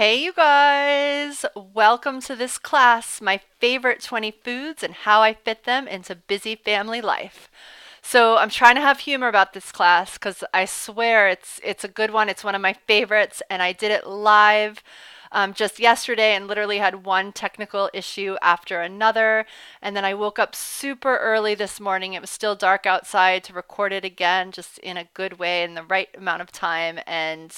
Hey, you guys! Welcome to this class, my favorite 20 foods and how I fit them into busy family life. So I'm trying to have humor about this class because I swear it's a good one. It's one of my favorites, and I did it live just yesterday and literally had one technical issue after another. And then I woke up super early this morning. It was still dark outside to record it again, just in a good way in the right amount of time. And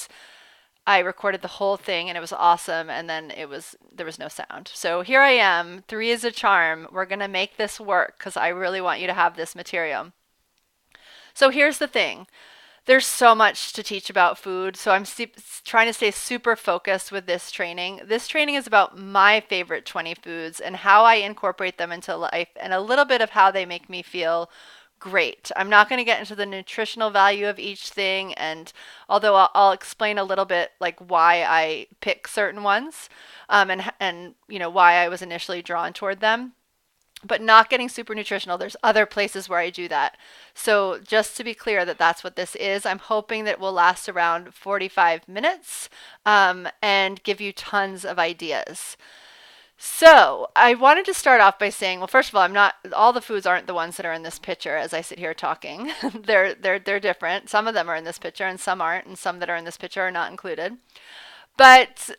I recorded the whole thing and it was awesome, and then there was no sound. So here I am. Three is a charm. We're going to make this work because I really want you to have this material. So here's the thing. There's so much to teach about food, so trying to stay super focused with this training. This training is about my favorite 20 foods and how I incorporate them into life and a little bit of how they make me feel great. I'm not going to get into the nutritional value of each thing, and although I'll explain a little bit like why I pick certain ones, and why I was initially drawn toward them, but not getting super nutritional. There's other places where I do that. So just to be clear that that's what this is, I'm hoping that it will last around 45 minutes, and give you tons of ideas. So I wanted to start off by saying, well, first of all, I'm not all the foods aren't the ones that are in this picture as I sit here talking. They're different. Some of them are in this picture and some aren't, and some that are in this picture are not included. But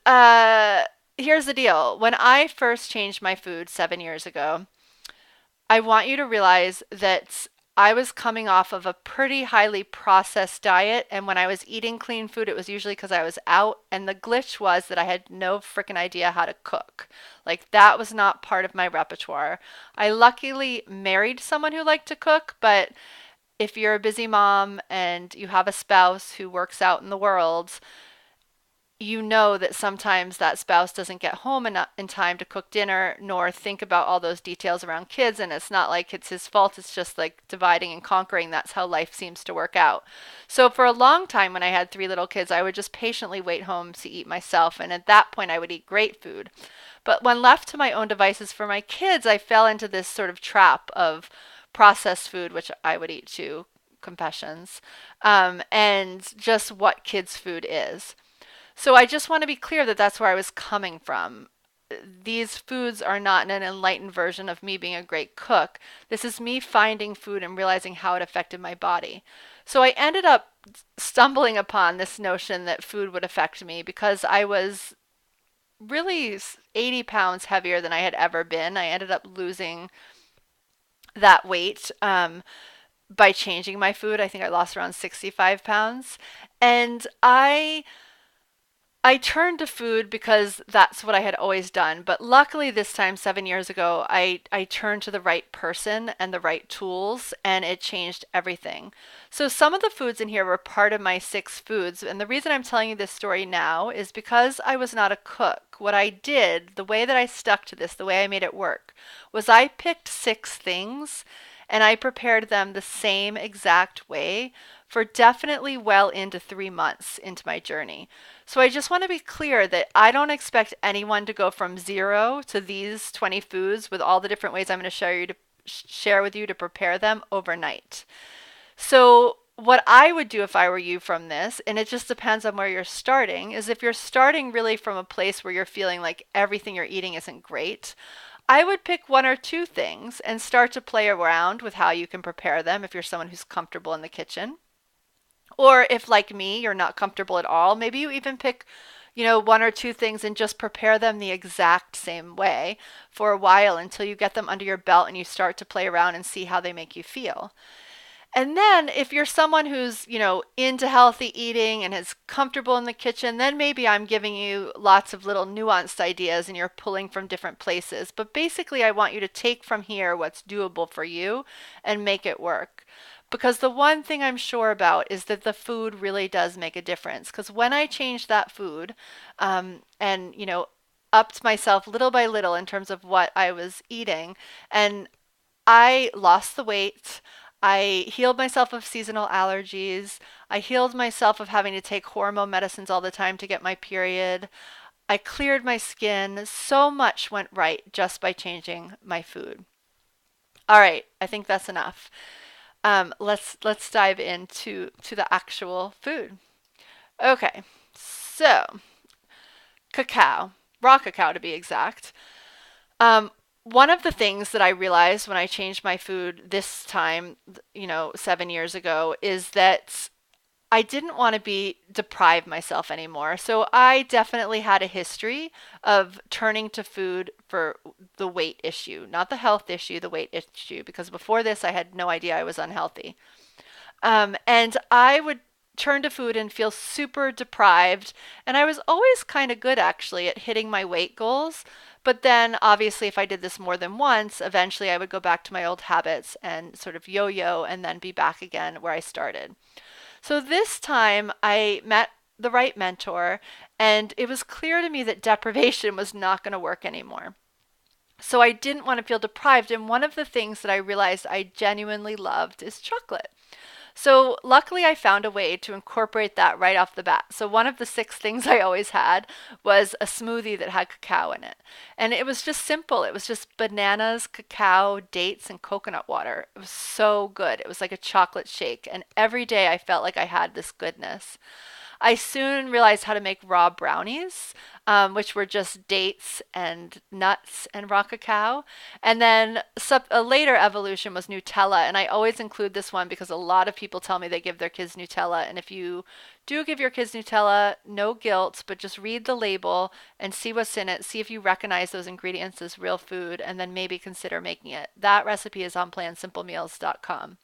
here's the deal. When I first changed my food 7 years ago, I want you to realize that I was coming off of a pretty highly processed diet, and when I was eating clean food, it was usually because I was out, and the glitch was that I had no freaking idea how to cook. Like, that was not part of my repertoire. I luckily married someone who liked to cook, but if you're a busy mom and you have a spouse who works out in the world, you know that sometimes that spouse doesn't get home in time to cook dinner nor think about all those details around kids, and it's not like it's his fault. It's just like dividing and conquering. That's how life seems to work out. So for a long time when I had three little kids, I would just patiently wait home to eat myself, and at that point I would eat great food. But when left to my own devices for my kids, I fell into this sort of trap of processed food, which I would eat too, confessions, and just what kids food is. So I just want to be clear that that's where I was coming from. These foods are not an enlightened version of me being a great cook. This is me finding food and realizing how it affected my body. So I ended up stumbling upon this notion that food would affect me because I was really 80 pounds heavier than I had ever been. I ended up losing that weight by changing my food. I think I lost around 65 pounds. And I turned to food because that's what I had always done. But luckily, this time, 7 years ago, I turned to the right person and the right tools, and it changed everything. So, some of the foods in here were part of my six foods. And the reason I'm telling you this story now is because I was not a cook. What I did, the way that I stuck to this, the way I made it work, was I picked six things and I prepared them the same exact way for definitely well into 3 months into my journey. So I just want to be clear that I don't expect anyone to go from zero to these 20 foods with all the different ways I'm going to share with you to prepare them overnight. So what I would do if I were you from this, and it just depends on where you're starting, is if you're starting really from a place where you're feeling like everything you're eating isn't great, I would pick one or two things and start to play around with how you can prepare them if you're someone who's comfortable in the kitchen. Or if, like me, you're not comfortable at all, maybe you even pick, one or two things and just prepare them the exact same way for a while until you get them under your belt and you start to play around and see how they make you feel. And then if you're someone who's, into healthy eating and is comfortable in the kitchen, then maybe I'm giving you lots of little nuanced ideas and you're pulling from different places. But basically, I want you to take from here what's doable for you and make it work. Because the one thing I'm sure about is that the food really does make a difference. Because when I changed that food, and, upped myself little by little in terms of what I was eating, and I lost the weight. I healed myself of seasonal allergies. I healed myself of having to take hormone medicines all the time to get my period. I cleared my skin. So much went right just by changing my food. All right, I think that's enough. Let's dive into the actual food. Okay, so cacao, raw cacao to be exact. Um, One of the things that I realized when I changed my food this time, 7 years ago, is that I didn't want to be deprive myself anymore. So I definitely had a history of turning to food for the weight issue, not the health issue, the weight issue, because before this I had no idea I was unhealthy. And I would turn to food and feel super deprived. And I was always kind of good actually at hitting my weight goals. But then obviously, if I did this more than once, eventually I would go back to my old habits and sort of yo yo and then be back again where I started. So this time I met the right mentor, and it was clear to me that deprivation was not going to work anymore. So I didn't want to feel deprived. And one of the things that I realized I genuinely loved is chocolate. So luckily, I found a way to incorporate that right off the bat. So one of the six things I always had was a smoothie that had cacao in it. And it was just simple. It was just bananas, cacao, dates, and coconut water. It was so good. It was like a chocolate shake. And every day I felt like I had this goodness. I soon realized how to make raw brownies, which were just dates and nuts and raw cacao. And then a later evolution was Nutella. And I always include this one because a lot of people tell me they give their kids Nutella. And if you do give your kids Nutella, no guilt, but just read the label and see what's in it. See if you recognize those ingredients as real food, and then maybe consider making it. That recipe is on plansimplemeals.com.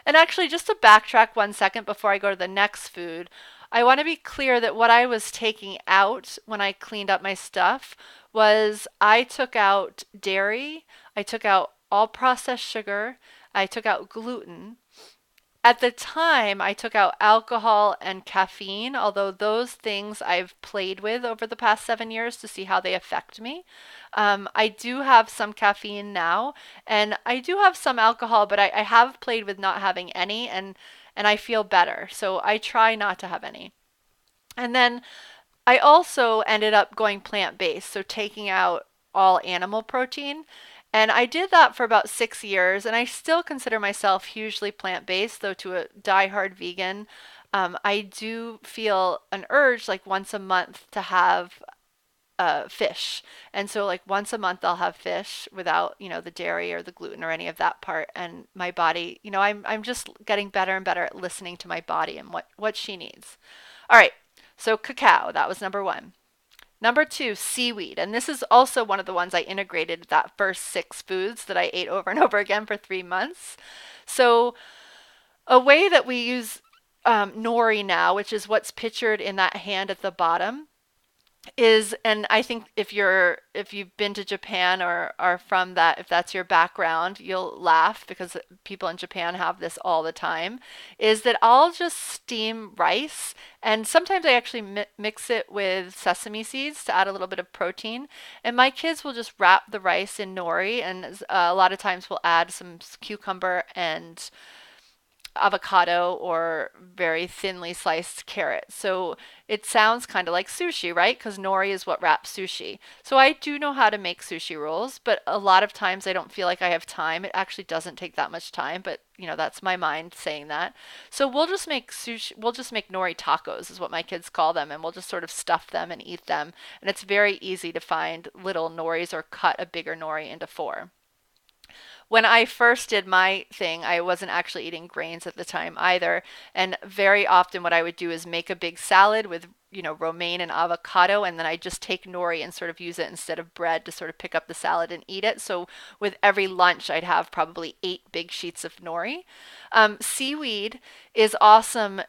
And actually, just to backtrack 1 second before I go to the next food, I want to be clear that what I was taking out when I cleaned up my stuff was I took out dairy, I took out all processed sugar, I took out gluten. At the time, I took out alcohol and caffeine, although those things I've played with over the past 7 years to see how they affect me. I do have some caffeine now, and I do have some alcohol, but I have played with not having any, and I feel better. So I try not to have any. And then I also ended up going plant-based, so taking out all animal protein. And I did that for about 6 years, and I still consider myself hugely plant-based, though to a die-hard vegan. I do feel an urge like once a month to have fish. And so like once a month I'll have fish without, the dairy or the gluten or any of that part. And my body, I'm just getting better and better at listening to my body and what she needs. All right. So cacao, that was number one. Number two, seaweed. And this is also one of the ones I integrated that first six foods that I ate over and over again for 3 months. So a way that we use nori now, which is what's pictured in that hand at the bottom, is, and I think if you've been to Japan or are from that, if that's your background, you'll laugh because people in Japan have this all the time, is that I'll just steam rice, and sometimes I actually mix it with sesame seeds to add a little bit of protein, and my kids will just wrap the rice in nori, and a lot of times we'll add some cucumber and avocado or very thinly sliced carrot. So it sounds kind of like sushi, right? Because nori is what wraps sushi. So I do know how to make sushi rolls, but a lot of times I don't feel like I have time. It actually doesn't take that much time, but that's my mind saying that. So we'll just make sushi, we'll just make nori tacos is what my kids call them, and we'll just sort of stuff them and eat them. And it's very easy to find little noris or cut a bigger nori into four. When I first did my thing, I wasn't actually eating grains at the time either. And very often, what I would do is make a big salad with, romaine and avocado, and then I just take nori and sort of use it instead of bread to sort of pick up the salad and eat it. So with every lunch, I'd have probably 8 big sheets of nori. Seaweed is awesome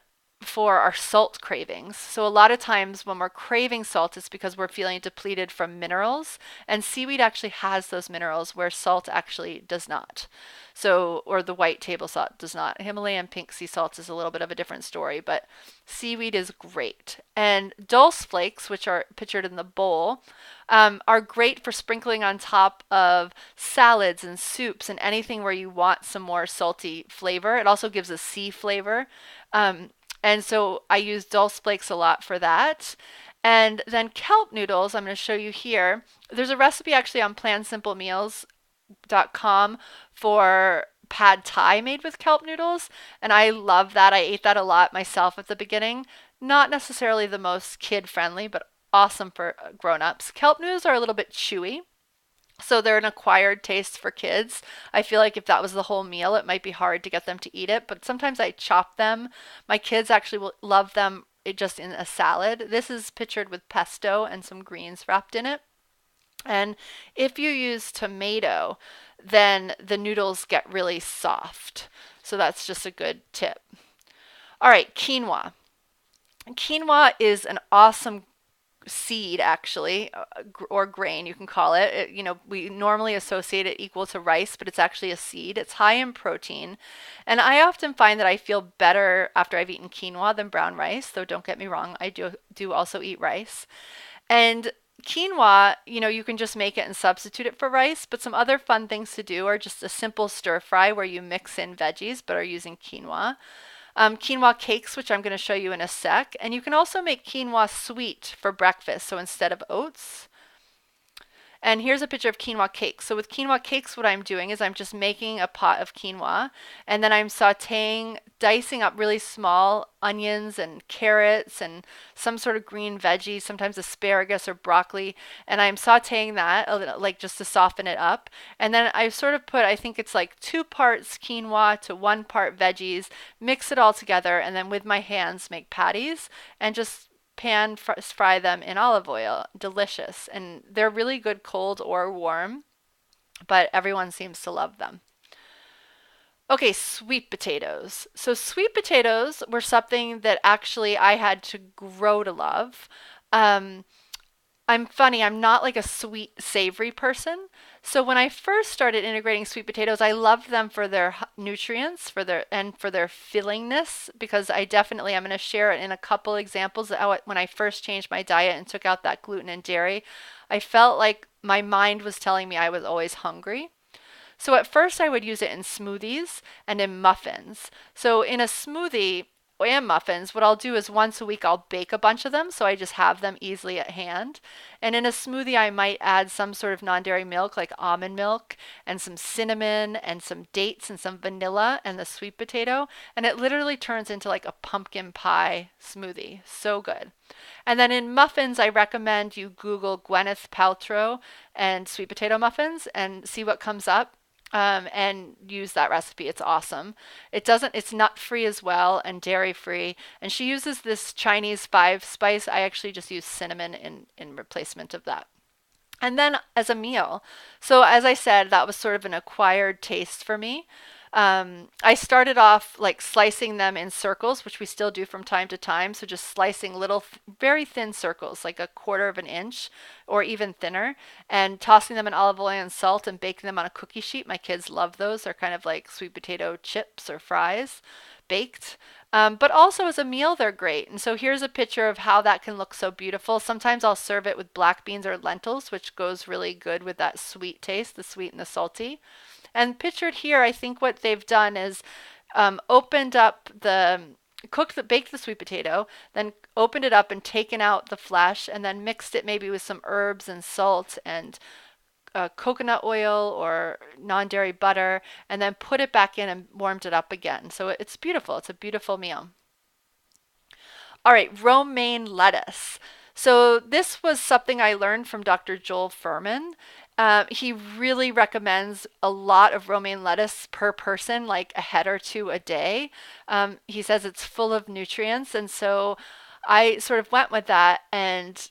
for our salt cravings. So a lot of times when we're craving salt, it's because we're feeling depleted from minerals, and seaweed actually has those minerals where salt actually does not. So, or the white table salt does not. Himalayan pink sea salt is a little bit of a different story, but seaweed is great. And dulse flakes, which are pictured in the bowl, are great for sprinkling on top of salads and soups and anything where you want some more salty flavor. It also gives a sea flavor. And so I use dulse flakes a lot for that. And then kelp noodles, I'm going to show you here. There's a recipe actually on plansimplemeals.com for pad thai made with kelp noodles. And I love that. I ate that a lot myself at the beginning. Not necessarily the most kid friendly, but awesome for grown-ups. Kelp noodles are a little bit chewy, so they're an acquired taste for kids. I feel like if that was the whole meal, it might be hard to get them to eat it, but sometimes I chop them. My kids actually will love them just in a salad. This is pictured with pesto and some greens wrapped in it. And if you use tomato, then the noodles get really soft. So that's just a good tip. All right, quinoa. Quinoa is an awesome seed, actually, or grain, you can call it. We normally associate it equal to rice, but it's actually a seed. It's high in protein. And I often find that I feel better after I've eaten quinoa than brown rice, though don't get me wrong, I do also eat rice. And quinoa, you can just make it and substitute it for rice, but some other fun things to do are just a simple stir fry where you mix in veggies but are using quinoa. Quinoa cakes, which I'm going to show you in a sec. And you can also make quinoa sweet for breakfast. So instead of oats, and here's a picture of quinoa cakes. So with quinoa cakes, what I'm doing is I'm just making a pot of quinoa, and then I'm sautéing, dicing up really small onions and carrots and some sort of green veggie, sometimes asparagus or broccoli, and I'm sautéing that a little, like just to soften it up. And then I sort of put, I think it's like 2 parts quinoa to 1 part veggies, mix it all together, and then with my hands make patties and just pan fry them in olive oil. Delicious. And they're really good cold or warm, but everyone seems to love them. Okay, sweet potatoes. So sweet potatoes were something that actually I had to grow to love. Um, I'm funny, I'm not like a sweet, savory person. So when I first started integrating sweet potatoes, I loved them for their nutrients, for their fillingness, because I'm going to share it in a couple examples of how when I first changed my diet and took out that gluten and dairy, I felt like my mind was telling me I was always hungry. So at first I would use it in smoothies and in muffins. So in a smoothie and muffins, what I'll do is once a week I'll bake a bunch of them so I just have them easily at hand. And in a smoothie I might add some sort of non-dairy milk like almond milk and some cinnamon and some dates and some vanilla and the sweet potato, and it literally turns into like a pumpkin pie smoothie. So good. And then in muffins, I recommend you Google Gwyneth Paltrow and sweet potato muffins and see what comes up, and use that recipe. It's awesome. It's nut free as well and dairy free. And she uses this Chinese 5 spice. I actually just use cinnamon in replacement of that. And then as a meal, so as I said, that was sort of an acquired taste for me. I started off like slicing them in circles, which we still do from time to time. So just slicing little, very thin circles, like 1/4 of an inch or even thinner, and tossing them in olive oil and salt and baking them on a cookie sheet. My kids love those. They're kind of like sweet potato chips or fries baked. But also as a meal, they're great. And so here's a picture of how that can look so beautiful. Sometimes I'll serve it with black beans or lentils, which goes really good with that sweet taste, the sweet and the salty. And pictured here, I think what they've done is opened up baked the sweet potato, then opened it up and taken out the flesh, and then mixed it maybe with some herbs and salt and coconut oil or non-dairy butter, and then put it back in and warmed it up again. So it's beautiful. It's a beautiful meal. All right, romaine lettuce. So this was something I learned from Dr. Joel Furman. He really recommends a lot of romaine lettuce per person, like a head or 2 a day. He says it's full of nutrients, and so I sort of went with that. And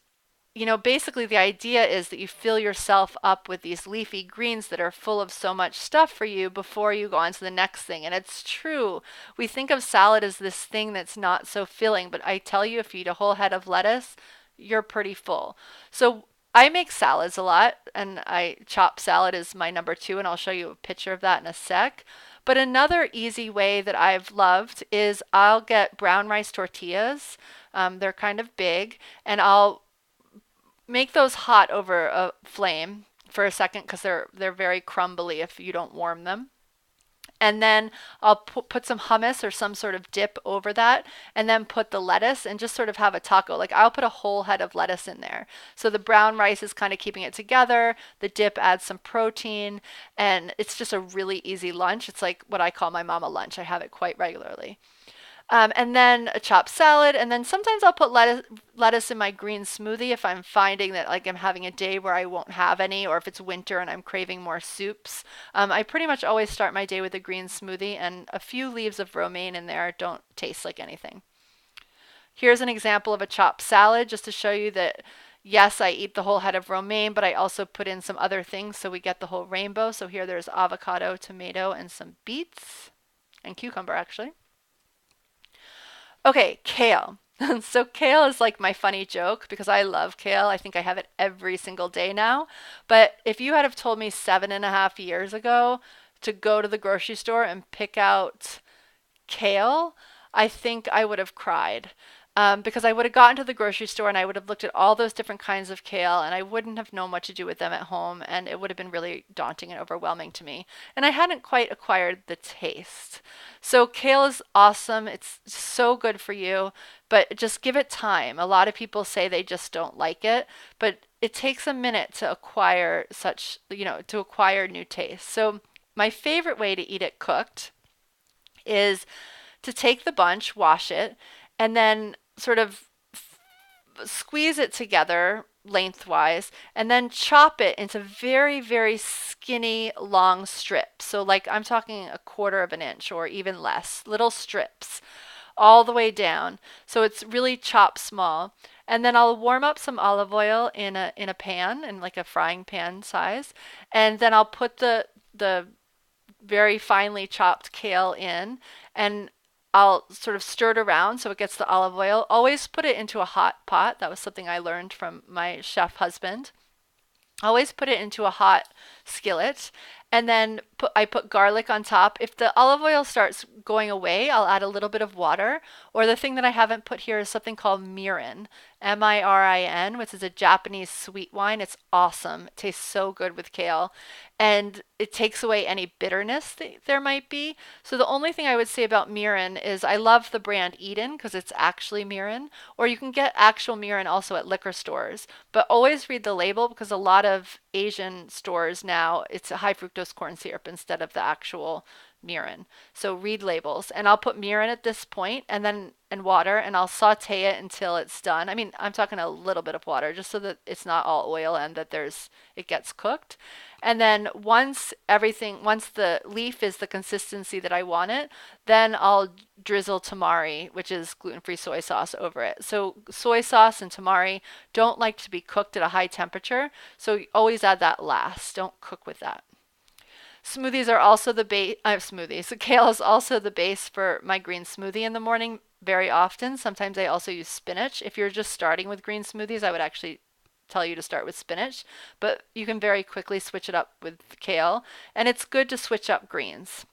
basically the idea is that you fill yourself up with these leafy greens that are full of so much stuff for you before you go on to the next thing. And it's true. We think of salad as this thing that's not so filling, but I tell you, if you eat a whole head of lettuce, you're pretty full. So I make salads a lot, and I chop salad is my number 2, and I'll show you a picture of that in a sec. But another easy way that I've loved is I'll get brown rice tortillas. They're kind of big, and I'll make those hot over a flame for a second because they're very crumbly if you don't warm them. And then I'll put some hummus or some sort of dip over that, and then put the lettuce and just sort of have a taco. Like I'll put a whole head of lettuce in there. So the brown rice is kind of keeping it together. The dip adds some protein, and it's just a really easy lunch. It's like what I call my mama lunch. I have it quite regularly. And then a chopped salad, and then sometimes I'll put lettuce in my green smoothie if I'm finding that like I'm having a day where I won't have any, or if it's winter and I'm craving more soups. I pretty much always start my day with a green smoothie, and a few leaves of romaine in there don't taste like anything. Here's an example of a chopped salad just to show you that yes, I eat the whole head of romaine, but I also put in some other things so we get the whole rainbow. So here there's avocado, tomato, and some beets and cucumber actually. Okay, kale. So kale is like my funny joke because I love kale. I think I have it every single day now. But if you had have told me 7.5 years ago to go to the grocery store and pick out kale, I think I would have cried. Because I would have gotten to the grocery store and I would have looked at all those different kinds of kale and I wouldn't have known what to do with them at home and it would have been really daunting and overwhelming to me. And I hadn't quite acquired the taste. So kale is awesome. It's so good for you, but just give it time. A lot of people say they just don't like it, but it takes a minute to acquire to acquire new taste. So my favorite way to eat it cooked is to take the bunch, wash it, and then sort of squeeze it together lengthwise, and then chop it into very, very skinny, long strips. So, like, I'm talking a quarter of an inch or even less, little strips all the way down. So it's really chopped small. And then I'll warm up some olive oil in a pan, in like a frying pan size, and then I'll put the very finely chopped kale in, and I'll sort of stir it around so it gets the olive oil. Always put it into a hot pot. That was something I learned from my chef husband. Always put it into a hot skillet, and then I put garlic on top. If the olive oil starts going away, I'll add a little bit of water. Or the thing that I haven't put here is something called mirin, Mirin, which is a Japanese sweet wine. It's awesome. It tastes so good with kale, and it takes away any bitterness that there might be. So the only thing I would say about mirin is I love the brand Eden because it's actually mirin, or you can get actual mirin also at liquor stores. But always read the label because a lot of Asian stores now it's a high fructose corn syrup instead of the actual mirin. So read labels. And I'll put mirin at this point and water and I'll saute it until it's done. I mean, I'm talking a little bit of water just so that it's not all oil and that it gets cooked. And then once the leaf is the consistency that I want it, then I'll drizzle tamari, which is gluten-free soy sauce over it. So soy sauce and tamari don't like to be cooked at a high temperature, so always add that last. Don't cook with that. Smoothies are also the base. Smoothies. So kale is also the base for my green smoothie in the morning very often. Sometimes I also use spinach. If you're just starting with green smoothies, I would actually tell you to start with spinach, but you can very quickly switch it up with kale, and it's good to switch up greens.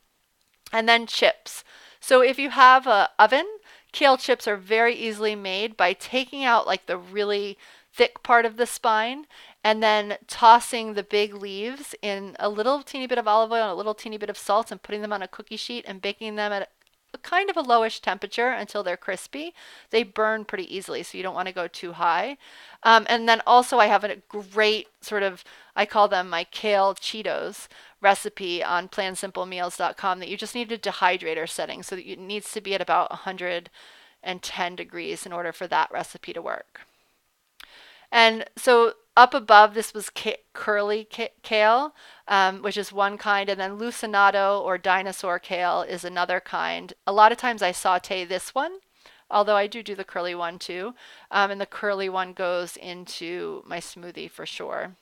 And then chips. So if you have a oven, kale chips are very easily made by taking out like the really thick part of the spine and then tossing the big leaves in a little teeny bit of olive oil and a little teeny bit of salt and putting them on a cookie sheet and baking them at a kind of a lowish temperature until they're crispy. They burn pretty easily, so you don't want to go too high. And then also I have a great sort of, I call them my kale Cheetos recipe on plansimplemeals.com that you just need a dehydrator setting. So that it needs to be at about 110 degrees in order for that recipe to work. And so up above, this was curly kale, which is one kind, and then lucinato or dinosaur kale is another kind. A lot of times I saute this one, although I do the curly one too, and the curly one goes into my smoothie for sure.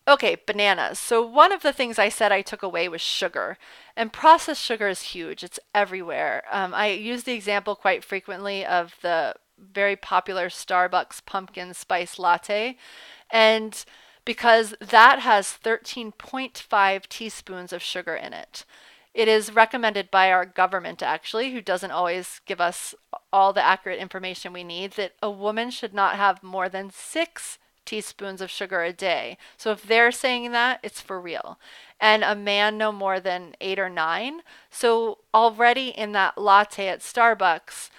Okay, bananas. So one of the things I said I took away was sugar, and processed sugar is huge. It's everywhere. I use the example quite frequently of the very popular Starbucks pumpkin spice latte, and because that has 13.5 teaspoons of sugar in it. It is recommended by our government, actually, who doesn't always give us all the accurate information we need, that a woman should not have more than 6 teaspoons of sugar a day. So if they're saying that, it's for real. And a man no more than 8 or 9. So already in that latte at Starbucks,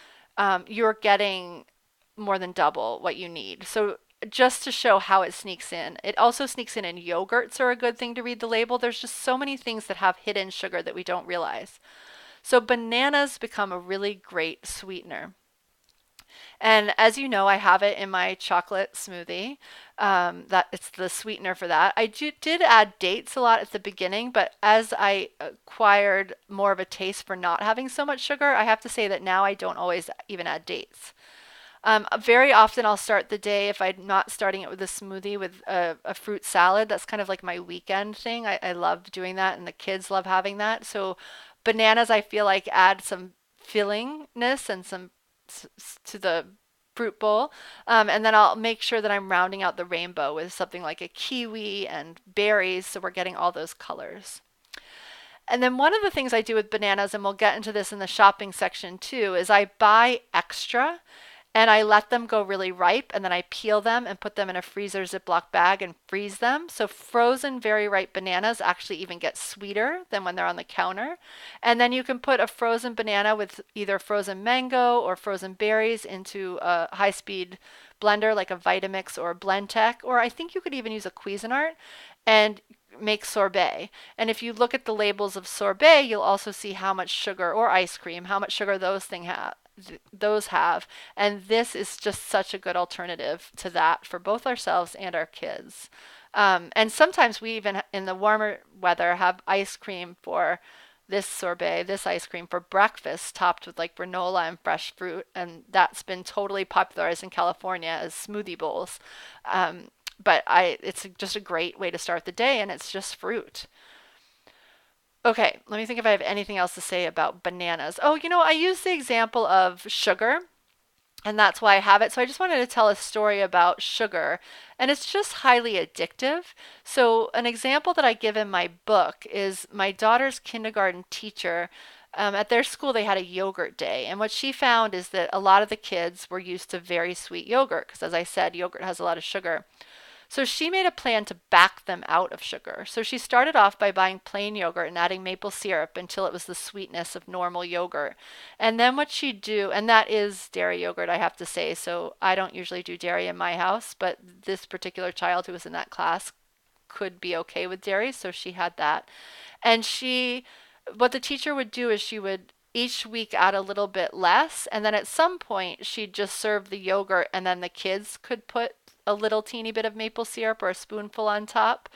you're getting more than double what you need. So just to show how it sneaks in. It also sneaks in yogurts are a good thing to read the label. There's just so many things that have hidden sugar that we don't realize. So bananas become a really great sweetener. And as you know, I have it in my chocolate smoothie. That it's the sweetener for that. Did add dates a lot at the beginning, but as I acquired more of a taste for not having so much sugar, I have to say that now I don't always even add dates. Very often I'll start the day, if I'm not starting it with a smoothie, with a fruit salad. That's kind of like my weekend thing. I love doing that, and the kids love having that. So bananas, I feel like, add some fillingness and some to the fruit bowl. And then I'll make sure that I'm rounding out the rainbow with something like a kiwi and berries, so we're getting all those colors. And then one of the things I do with bananas, and we'll get into this in the shopping section too, is I buy extra and I let them go really ripe, and then I peel them and put them in a freezer Ziploc bag and freeze them. So frozen very ripe bananas actually even get sweeter than when they're on the counter. And then you can put a frozen banana with either frozen mango or frozen berries into a high-speed blender like a Vitamix or a Blendtec, or I think you could even use a Cuisinart and make sorbet. And if you look at the labels of sorbet, you'll also see how much sugar, or ice cream, how much sugar those have. And this is just such a good alternative to that for both ourselves and our kids. And sometimes we even, in the warmer weather, have ice cream for this sorbet, this ice cream for breakfast, topped with like granola and fresh fruit. And that's been totally popularized in California as smoothie bowls. It's just a great way to start the day, and it's just fruit. Okay, let me think if I have anything else to say about bananas. Oh, I used the example of sugar, and that's why I have it. So I just wanted to tell a story about sugar, and it's just highly addictive. So an example that I give in my book is my daughter's kindergarten teacher. At their school, they had a yogurt day, and what she found is that a lot of the kids were used to very sweet yogurt, because as I said, yogurt has a lot of sugar. So she made a plan to back them out of sugar. So she started off by buying plain yogurt and adding maple syrup until it was the sweetness of normal yogurt. And then what she'd do, and that is dairy yogurt, I have to say. So I don't usually do dairy in my house, but this particular child who was in that class could be okay with dairy, so she had that. And what the teacher would do is she would each week add a little bit less, and then at some point she'd just serve the yogurt, and then the kids could put a little teeny bit of maple syrup or a spoonful on top.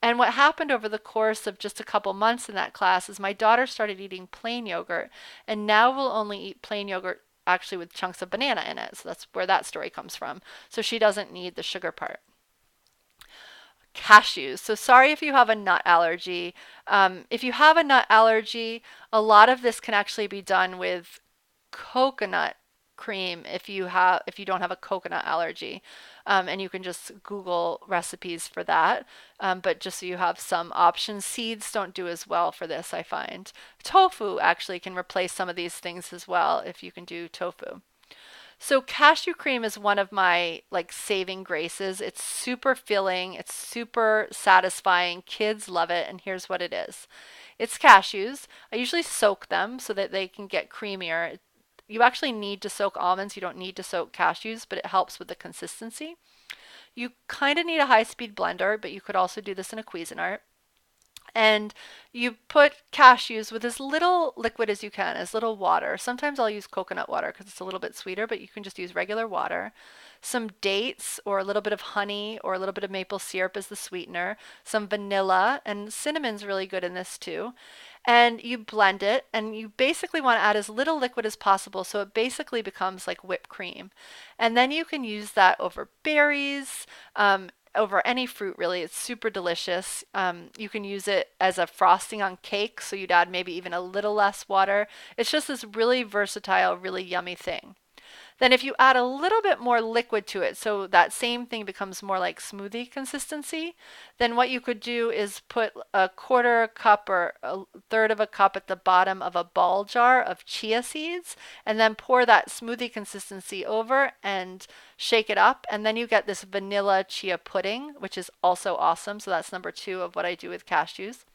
And what happened over the course of just a couple months in that class is my daughter started eating plain yogurt, and now will only eat plain yogurt actually with chunks of banana in it. So that's where that story comes from. So she doesn't need the sugar part. Cashews. So sorry if you have a nut allergy. If you have a nut allergy, a lot of this can actually be done with coconut cream if you don't have a coconut allergy. And you can just Google recipes for that. But just so you have some options, seeds don't do as well for this, I find. Tofu actually can replace some of these things as well if you can do tofu. So cashew cream is one of my like saving graces. It's super filling, it's super satisfying. Kids love it, and here's what it is. It's cashews. I usually soak them so that they can get creamier. You actually need to soak almonds. You don't need to soak cashews, but it helps with the consistency. You kind of need a high-speed blender, but you could also do this in a Cuisinart. And you put cashews with as little liquid as you can, as little water. Sometimes I'll use coconut water because it's a little bit sweeter, but you can just use regular water. Some dates or a little bit of honey or a little bit of maple syrup as the sweetener. Some vanilla, and cinnamon's really good in this too. And you blend it, and you basically want to add as little liquid as possible so it basically becomes like whipped cream. And then you can use that over berries, over any fruit really. It's super delicious. You can use it as a frosting on cake, so you'd add maybe even a little less water. It's just this really versatile, really yummy thing. Then if you add a little bit more liquid to it, so that same thing becomes more like smoothie consistency, then what you could do is put a quarter cup or a third of a cup at the bottom of a ball jar of chia seeds, and then pour that smoothie consistency over and shake it up, and then you get this vanilla chia pudding, which is also awesome. So that's number 2 of what I do with cashews.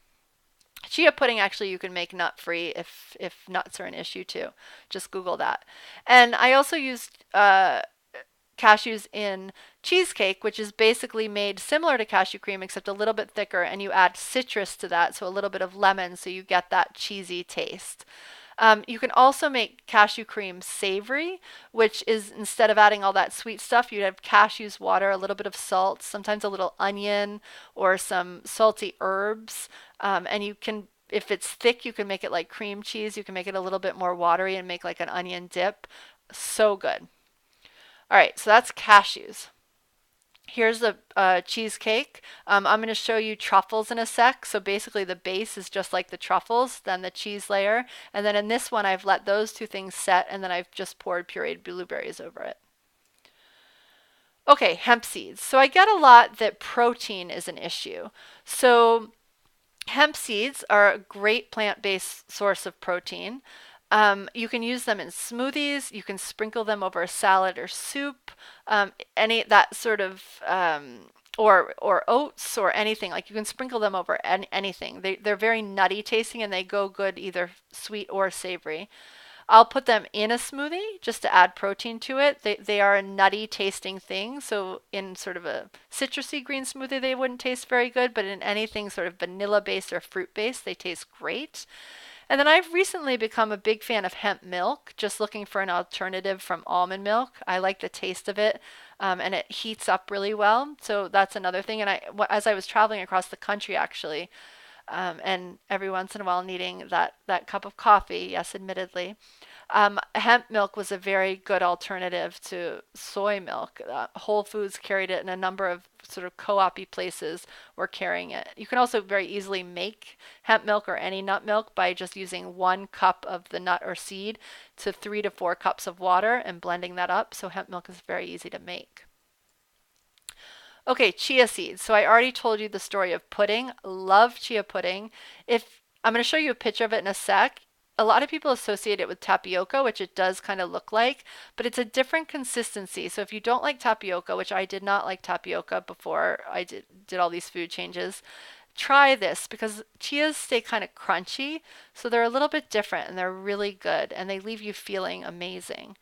Chia pudding actually you can make nut free if nuts are an issue too. Just Google that. And I also used cashews in cheesecake, which is basically made similar to cashew cream except a little bit thicker, and you add citrus to that, so a little bit of lemon, so you get that cheesy taste. You can also make cashew cream savory, which is instead of adding all that sweet stuff, you'd have cashews, water, a little bit of salt, sometimes a little onion or some salty herbs. And you can, if it's thick, you can make it like cream cheese. You can make it a little bit more watery and make like an onion dip. So good. All right, so that's cashews. Here's the cheesecake. I'm going to show you truffles in a sec. So basically the base is just like the truffles, then the cheese layer. And then in this one, I've let those two things set and then I've just poured pureed blueberries over it. Okay, hemp seeds. So I get a lot that protein is an issue. So hemp seeds are a great plant-based source of protein. You can use them in smoothies. You can sprinkle them over a salad or soup. Any that sort of or oats or anything. Like you can sprinkle them over anything. They're very nutty tasting and they go good either sweet or savory. I'll put them in a smoothie just to add protein to it. They are a nutty tasting thing. So in sort of a citrusy green smoothie, they wouldn't taste very good, but in anything sort of vanilla based or fruit based, they taste great. And then I've recently become a big fan of hemp milk, just looking for an alternative from almond milk. I like the taste of it, and it heats up really well. So that's another thing. And as I was traveling across the country, actually, and every once in a while needing that cup of coffee, yes, admittedly, hemp milk was a very good alternative to soy milk. Whole Foods carried it, and a number of sort of co-op places were carrying it. You can also very easily make hemp milk or any nut milk by just using 1 cup of the nut or seed to 3 to 4 cups of water and blending that up. So hemp milk is very easy to make. Okay, chia seeds. So I already told you the story of pudding. Love chia pudding. If I'm going to show you a picture of it in a sec. A lot of people associate it with tapioca, which it does kind of look like, but it's a different consistency. So if you don't like tapioca, which I did not like tapioca before I did all these food changes, try this because chias stay kind of crunchy. So they're a little bit different and they're really good and they leave you feeling amazing.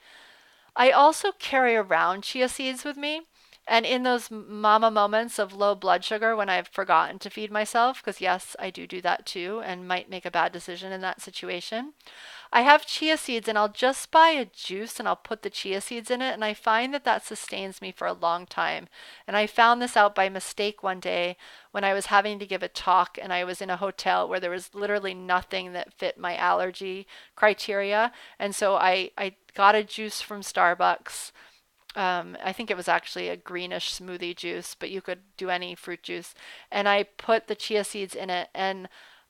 I also carry around chia seeds with me. And in those mama moments of low blood sugar when I've forgotten to feed myself, because yes, I do that too and might make a bad decision in that situation, I have chia seeds and I'll just buy a juice and I'll put the chia seeds in it. And I find that that sustains me for a long time. And I found this out by mistake one day when I was having to give a talk and I was in a hotel where there was literally nothing that fit my allergy criteria. And so I got a juice from Starbucks. I think it was actually a greenish smoothie juice, but you could do any fruit juice. And I put the chia seeds in it, and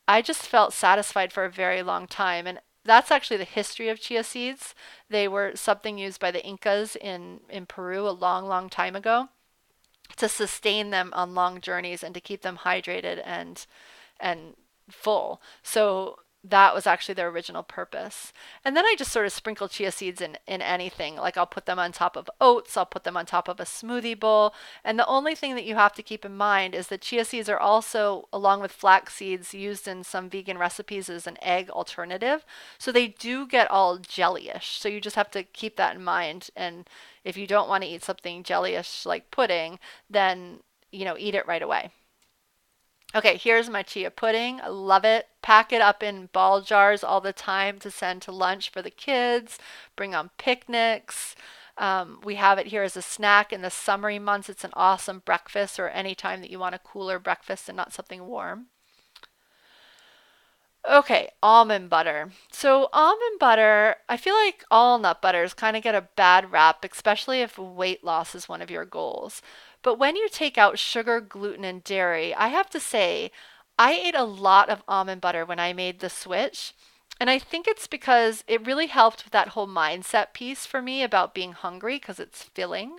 I just felt satisfied for a very long time. And that's actually the history of chia seeds. They were something used by the Incas in Peru a long, long time ago to sustain them on long journeys and to keep them hydrated and full. So that was actually their original purpose. And then I just sort of sprinkle chia seeds in anything. Like I'll put them on top of oats, I'll put them on top of a smoothie bowl. And the only thing that you have to keep in mind is that chia seeds are also, along with flax seeds, used in some vegan recipes as an egg alternative. So they do get all jellyish. So you just have to keep that in mind. And if you don't want to eat something jellyish like pudding, then eat it right away. Okay, here's my chia pudding. I love it. Pack it up in ball jars all the time to send to lunch for the kids, bring on picnics. We have it here as a snack in the summery months. It's an awesome breakfast or any time that you want a cooler breakfast and not something warm. Okay, almond butter. So, almond butter, I feel like all nut butters kind of get a bad rap, especially if weight loss is one of your goals. But when you take out sugar, gluten, and dairy, I have to say, I ate a lot of almond butter when I made the switch. And I think it's because it really helped with that whole mindset piece for me about being hungry because it's filling.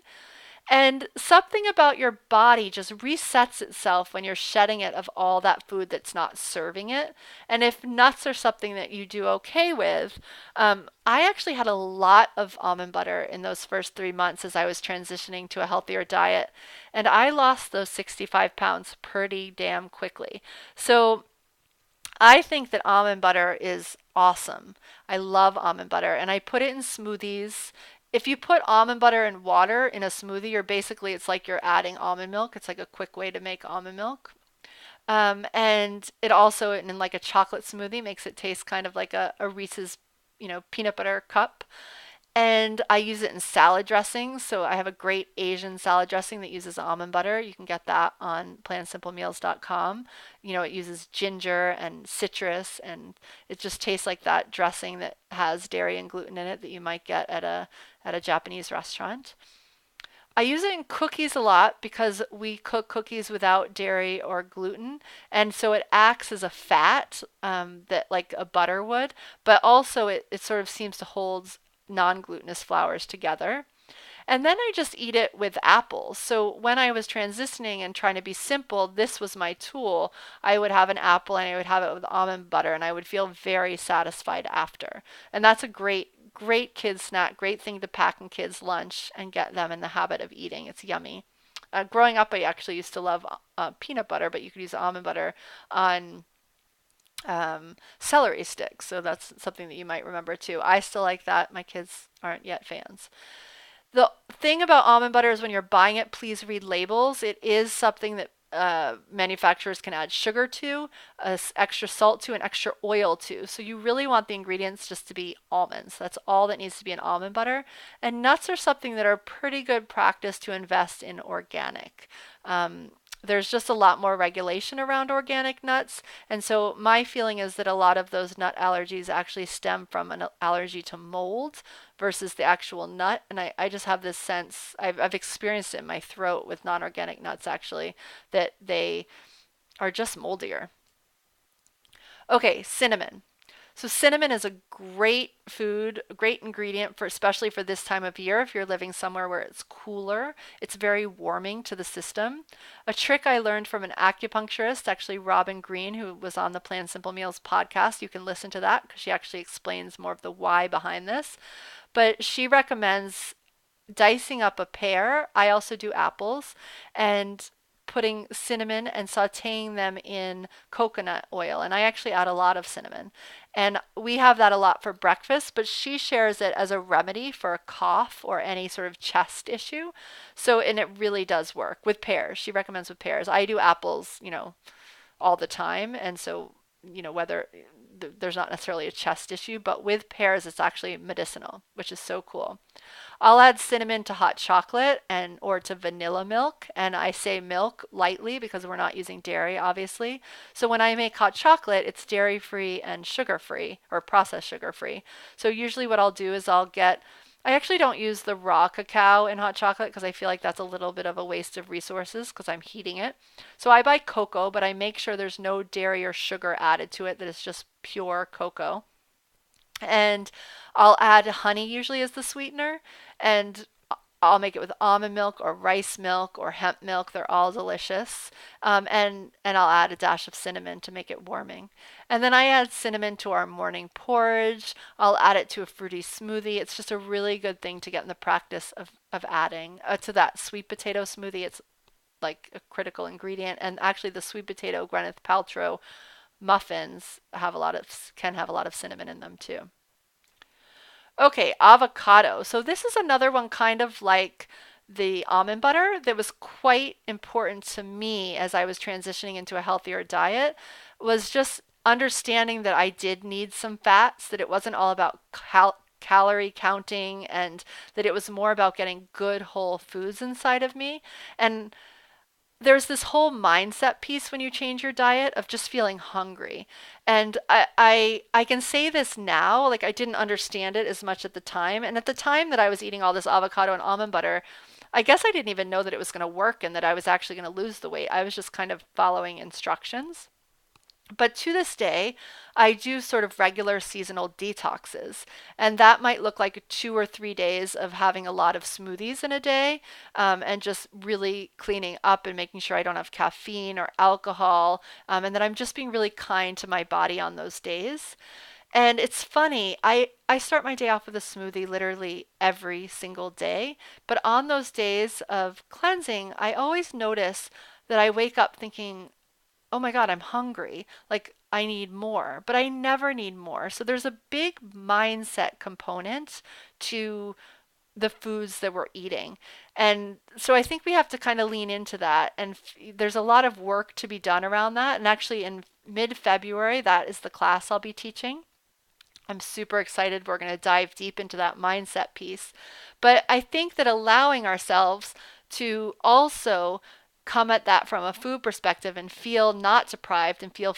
And something about your body just resets itself when you're shedding it of all that food that's not serving it. And if nuts are something that you do okay with, I actually had a lot of almond butter in those first 3 months as I was transitioning to a healthier diet. And I lost those 65 pounds pretty damn quickly. So I think that almond butter is awesome. I love almond butter and I put it in smoothies. If you put almond butter and water in a smoothie, it's like you're adding almond milk. It's like a quick way to make almond milk. And it also, in like a chocolate smoothie, makes it taste kind of like a Reese's peanut butter cup. And I use it in salad dressings. So I have a great Asian salad dressing that uses almond butter. You can get that on plansimplemeals.com. It uses ginger and citrus, and it just tastes like that dressing that has dairy and gluten in it that you might get at a Japanese restaurant. I use it in cookies a lot because we cook cookies without dairy or gluten, and so it acts as a fat that like a butter would, but also it sort of seems to hold non-glutinous flours together. And then I just eat it with apples. So when I was transitioning and trying to be simple, this was my tool. I would have an apple and I would have it with almond butter, and I would feel very satisfied after. And that's a great kids snack, great thing to pack in kids' lunch and get them in the habit of eating. It's yummy. Growing up, I actually used to love peanut butter, but you could use almond butter on celery sticks. So that's something that you might remember too. I still like that. My kids aren't yet fans. The thing about almond butter is when you're buying it, please read labels. It is something that manufacturers can add sugar to, extra salt to, and extra oil to. So you really want the ingredients just to be almonds. That's all that needs to be in almond butter. And nuts are something that are pretty good practice to invest in organic. There's just a lot more regulation around organic nuts. And so my feeling is that a lot of those nut allergies actually stem from an allergy to mold versus the actual nut. And I just have this sense, I've experienced it in my throat with non-organic nuts actually, that they are just moldier. Okay, cinnamon. So cinnamon is a great food, a great ingredient for especially for this time of year if you're living somewhere where it's cooler. It's very warming to the system. A trick I learned from an acupuncturist, actually Robin Green, who was on the Plan Simple Meals podcast. You can listen to that because she actually explains more of the why behind this. But she recommends dicing up a pear. I also do apples, and putting cinnamon and sauteing them in coconut oil. And I actually add a lot of cinnamon. And we have that a lot for breakfast, but she shares it as a remedy for a cough or any sort of chest issue. So, and it really does work with pears. She recommends with pears. I do apples, all the time. And so, whether there's not necessarily a chest issue, but with pears, it's actually medicinal, which is so cool. I'll add cinnamon to hot chocolate and or to vanilla milk, and I say milk lightly because we're not using dairy, obviously. So when I make hot chocolate, it's dairy free and sugar free or processed sugar free. So usually what I'll do is I actually don't use the raw cacao in hot chocolate because I feel like that's a little bit of a waste of resources because I'm heating it. So I buy cocoa, but I make sure there's no dairy or sugar added to it, that it's just pure cocoa. And I'll add honey usually as the sweetener, and I'll make it with almond milk or rice milk or hemp milk. They're all delicious. And I'll add a dash of cinnamon to make it warming. And then I add cinnamon to our morning porridge. I'll add it to a fruity smoothie. It's just a really good thing to get in the practice of adding to that sweet potato smoothie. It's like a critical ingredient. And actually, the sweet potato Gwyneth Paltrow muffins can have a lot of cinnamon in them too. Okay, avocado. So this is another one kind of like the almond butter that was quite important to me as I was transitioning into a healthier diet, was just understanding that I did need some fats, that it wasn't all about calorie counting, and that it was more about getting good whole foods inside of me. And there's this whole mindset piece when you change your diet of just feeling hungry. And I can say this now, like I didn't understand it as much at the time. And at the time that I was eating all this avocado and almond butter, I guess I didn't even know that it was going to work and that I was actually going to lose the weight. I was just kind of following instructions. But to this day, I do sort of regular seasonal detoxes. And that might look like 2 or 3 days of having a lot of smoothies in a day, and just really cleaning up and making sure I don't have caffeine or alcohol, and that I'm just being really kind to my body on those days. And it's funny, I start my day off with a smoothie literally every single day. But on those days of cleansing, I always notice that I wake up thinking, oh my God, I'm hungry. Like I need more, but I never need more. So there's a big mindset component to the foods that we're eating. And so I think we have to kind of lean into that. And there's a lot of work to be done around that. And actually, in mid February, that is the class I'll be teaching. I'm super excited. We're going to dive deep into that mindset piece. But I think that allowing ourselves to also come at that from a food perspective and feel not deprived and feel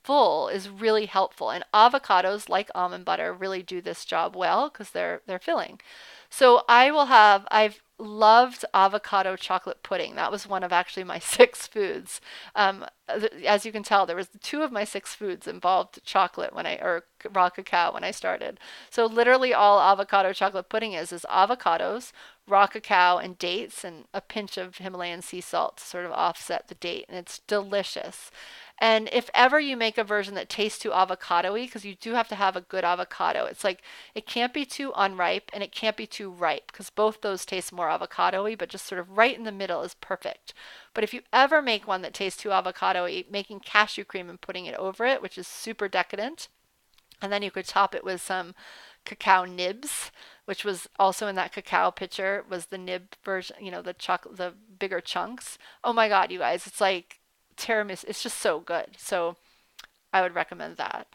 full is really helpful. And avocados, like almond butter, really do this job well because they're filling. So I've loved avocado chocolate pudding. That was one of actually my six foods. As you can tell, there was two of my six foods involved chocolate or raw cacao when I started. So literally all avocado chocolate pudding is avocados, raw cacao, and dates, and a pinch of Himalayan sea salt to sort of offset the date. And it's delicious. And if ever you make a version that tastes too avocado-y, because you do have to have a good avocado, it's like it can't be too unripe and it can't be too ripe because both those taste more avocado-y, but just sort of right in the middle is perfect. But if you ever make one that tastes too avocado-y, making cashew cream and putting it over it, which is super decadent, and then you could top it with some cacao nibs, which was also in that cacao picture, was the nib version, the chocolate, the bigger chunks. Oh my God, you guys, it's like tiramisu. It's just so good. So I would recommend that.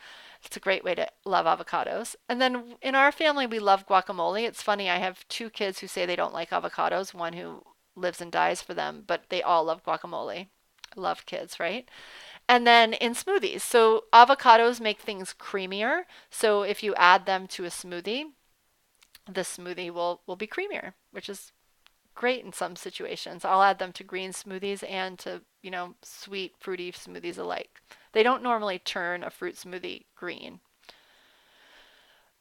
It's a great way to love avocados. And then in our family, we love guacamole. It's funny, I have two kids who say they don't like avocados, one who lives and dies for them, but they all love guacamole. Love kids, right? And then in smoothies, so avocados make things creamier. So if you add them to a smoothie, the smoothie will be creamier, which is great in some situations. I'll add them to green smoothies and to, sweet, fruity smoothies alike. They don't normally turn a fruit smoothie green.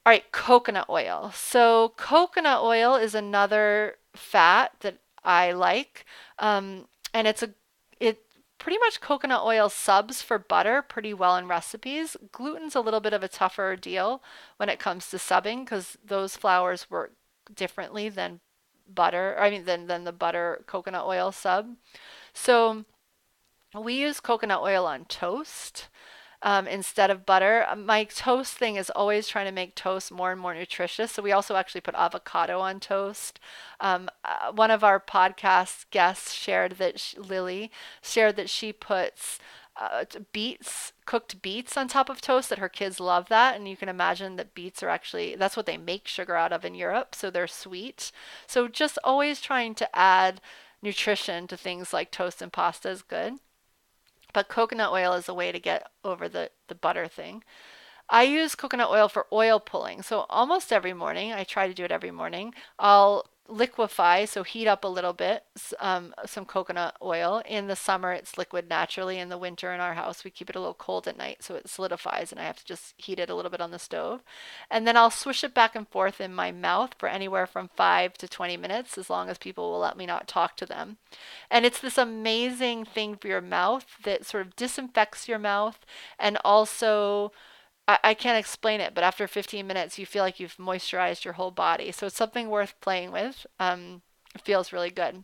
All right, coconut oil. So coconut oil is another fat that I like, and it pretty much coconut oil subs for butter pretty well in recipes. Gluten's a little bit of a tougher deal when it comes to subbing because those flours work differently than butter. I mean, than the butter coconut oil sub. So we use coconut oil on toast instead of butter. My toast thing is always trying to make toast more and more nutritious. So we also actually put avocado on toast. One of our podcast guests Lily shared that she puts cooked beets on top of toast, that her kids love that. And you can imagine that beets are that's what they make sugar out of in Europe. So they're sweet. So just always trying to add nutrition to things like toast and pasta is good. But coconut oil is a way to get over the butter thing. I use coconut oil for oil pulling. So almost every morning, I try to do it every morning, I'll liquefy, so heat up a little bit, some coconut oil. In the summer, it's liquid naturally. In the winter, in our house, we keep it a little cold at night, so it solidifies, and I have to just heat it a little bit on the stove. And then I'll swish it back and forth in my mouth for anywhere from 5 to 20 minutes, as long as people will let me not talk to them. And it's this amazing thing for your mouth that sort of disinfects your mouth and also I can't explain it, but after 15 minutes, you feel like you've moisturized your whole body. So it's something worth playing with. It feels really good.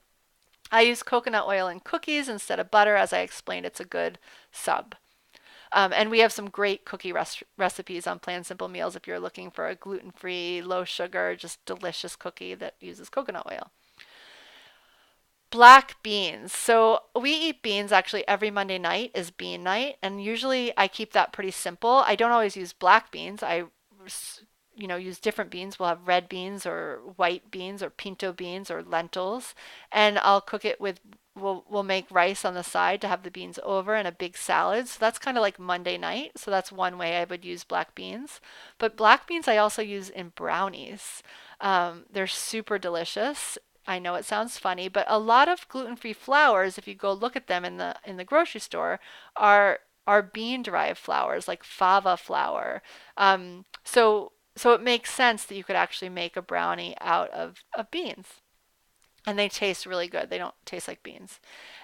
I use coconut oil in cookies instead of butter. As I explained, it's a good sub. And we have some great cookie recipes on Plain Simple Meals if you're looking for a gluten-free, low sugar, just delicious cookie that uses coconut oil. Black beans. So we eat beans actually every Monday night is bean night, and usually I keep that pretty simple. I don't always use black beans. Use different beans. We'll have red beans or white beans or pinto beans or lentils, and I'll cook it with we'll make rice on the side to have the beans over and a big salad. So that's kind of like Monday night. So that's one way I would use black beans. But black beans I also use in brownies. They're super delicious. I know it sounds funny, but a lot of gluten-free flours, if you go look at them in the grocery store, are bean-derived flours like fava flour. So it makes sense that you could actually make a brownie out of beans. And they taste really good. They don't taste like beans.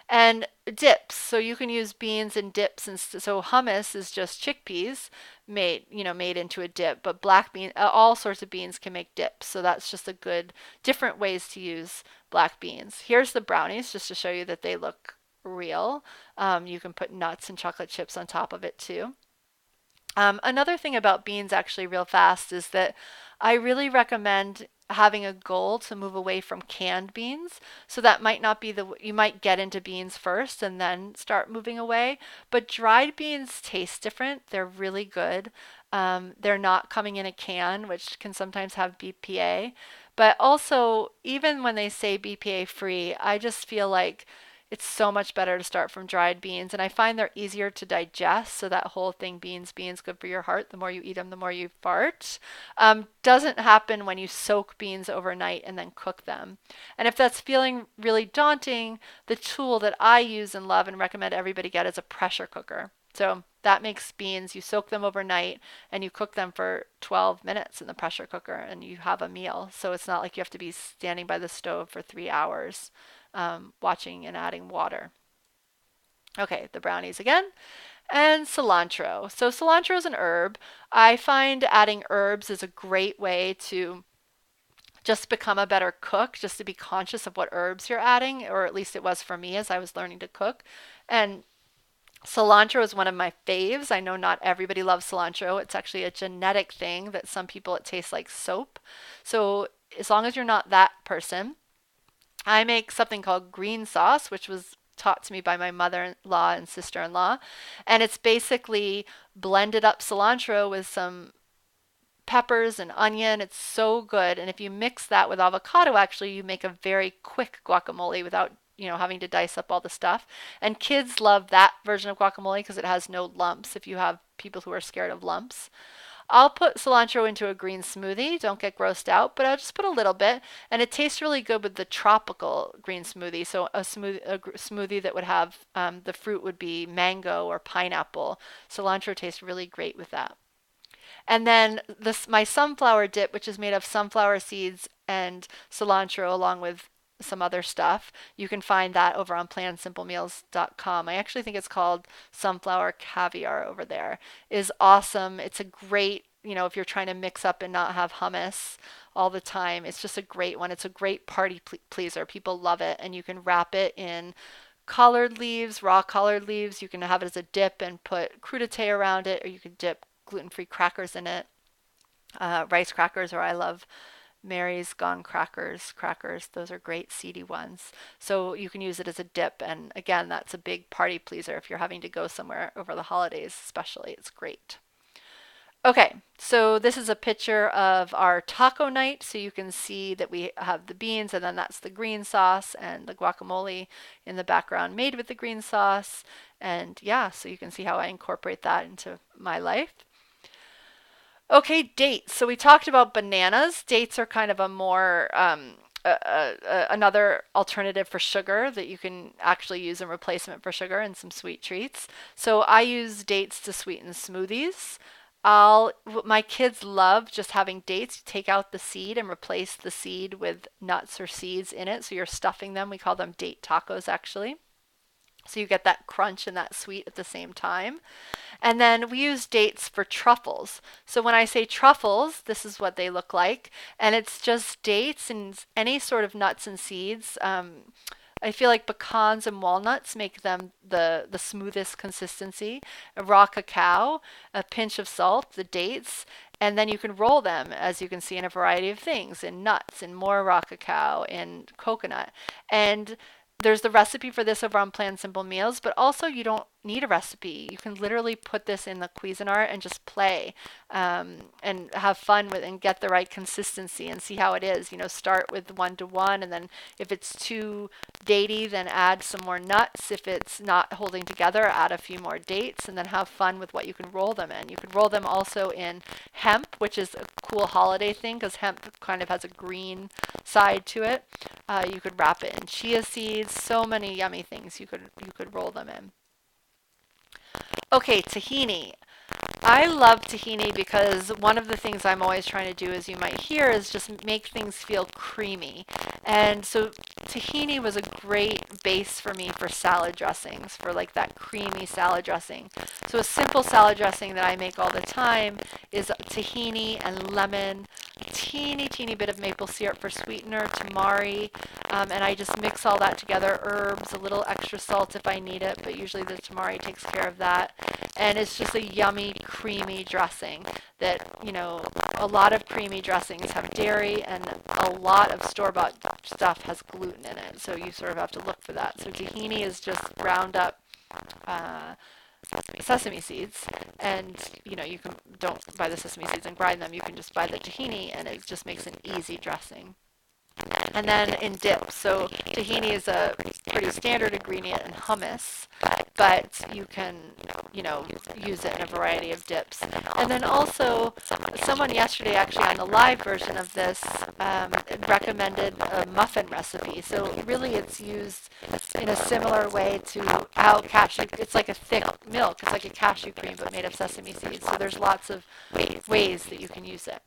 And dips. So you can use beans and dips. And so hummus is just chickpeas made into a dip. But black bean, all sorts of beans can make dips. So that's just a good, different ways to use black beans. Here's the brownies, just to show you that they look real. You can put nuts and chocolate chips on top of it too. Another thing about beans, actually, real fast, is that I really recommend having a goal to move away from canned beans. So that might not be you might get into beans first and then start moving away. But dried beans taste different. They're really good. They're not coming in a can, which can sometimes have BPA. But also, even when they say BPA free, I just feel like it's so much better to start from dried beans. And I find they're easier to digest. So that whole thing, beans, beans, good for your heart. The more you eat them, the more you fart. Doesn't happen when you soak beans overnight and then cook them. And if that's feeling really daunting, the tool that I use and love and recommend everybody get is a pressure cooker. So that makes beans, you soak them overnight and you cook them for 12 minutes in the pressure cooker and you have a meal. So it's not like you have to be standing by the stove for 3 hours watching and adding water. Okay, the brownies again. And cilantro. So cilantro is an herb. I find adding herbs is a great way to just become a better cook, just to be conscious of what herbs you're adding, or at least it was for me as I was learning to cook. And cilantro is one of my faves. I know not everybody loves cilantro. It's actually a genetic thing that some people it tastes like soap. So as long as you're not that person, I make something called green sauce, which was taught to me by my mother-in-law and sister-in-law. And it's basically blended up cilantro with some peppers and onion. It's so good. And if you mix that with avocado, actually, you make a very quick guacamole without having to dice up all the stuff. And kids love that version of guacamole because it has no lumps if you have people who are scared of lumps. I'll put cilantro into a green smoothie. Don't get grossed out, but I'll just put a little bit, and it tastes really good with the tropical green smoothie. So a smoothie that would have the fruit would be mango or pineapple. Cilantro tastes really great with that. And then my sunflower dip, which is made of sunflower seeds and cilantro along with some other stuff. You can find that over on plansimplemeals.com. I actually think it's called sunflower caviar over there. It is awesome. It's a great, if you're trying to mix up and not have hummus all the time, it's just a great one. It's a great party pleaser. People love it. And you can wrap it in collard leaves, raw collard leaves. You can have it as a dip and put crudité around it, or you could dip gluten-free crackers in it, rice crackers, or I love Mary's Gone crackers. Those are great seedy ones. So you can use it as a dip. And again, that's a big party pleaser if you're having to go somewhere over the holidays, especially. It's great. Okay, so this is a picture of our taco night. So you can see that we have the beans, and then that's the green sauce and the guacamole in the background made with the green sauce. And yeah, so you can see how I incorporate that into my life. Okay, dates. So we talked about bananas. Dates are kind of a more another alternative for sugar that you can actually use in replacement for sugar and some sweet treats. So I use dates to sweeten smoothies. My kids love just having dates. You take out the seed and replace the seed with nuts or seeds in it. So you're stuffing them. We call them date tacos actually. So you get that crunch and that sweet at the same time. And then we use dates for truffles. So when I say truffles, this is what they look like. And it's just dates and any sort of nuts and seeds. I feel like pecans and walnuts make them the smoothest consistency. A raw cacao, a pinch of salt, the dates, and then you can roll them, as you can see, in a variety of things, in nuts, in more raw cacao, in coconut. And there's the recipe for this over on Plan Simple Meals, but also you don't need a recipe. You can literally put this in the Cuisinart and just play and have fun with and get the right consistency and see how it is. Start with 1-to-1, and then if it's too datey, then add some more nuts. If it's not holding together, add a few more dates, and then have fun with what you can roll them in. You can roll them also in hemp, which is a cool holiday thing because hemp kind of has a green side to it. You could wrap it in chia seeds. So many yummy things you could roll them in. Okay, tahini. I love tahini because one of the things I'm always trying to do, as you might hear, is just make things feel creamy. And so tahini was a great base for me for salad dressings, for like that creamy salad dressing. So a simple salad dressing that I make all the time is tahini and lemon, teeny bit of maple syrup for sweetener, tamari, and I just mix all that together, herbs, a little extra salt if I need it, but usually the tamari takes care of that. And it's just a yummy, creamy dressing that, a lot of creamy dressings have dairy and a lot of store-bought stuff has gluten in it. So you sort of have to look for that. So tahini is just ground up sesame seeds, and you can don't buy the sesame seeds and grind them. You can just buy the tahini, and it just makes an easy dressing. And then in dips, so tahini is a pretty standard ingredient in hummus, but you can, you know, use it in a variety of dips. And then also, someone yesterday actually on the live version of this recommended a muffin recipe. So really it's used in a similar way to how cashew, it's like a thick milk, it's like a cashew cream but made of sesame seeds. So there's lots of ways that you can use it.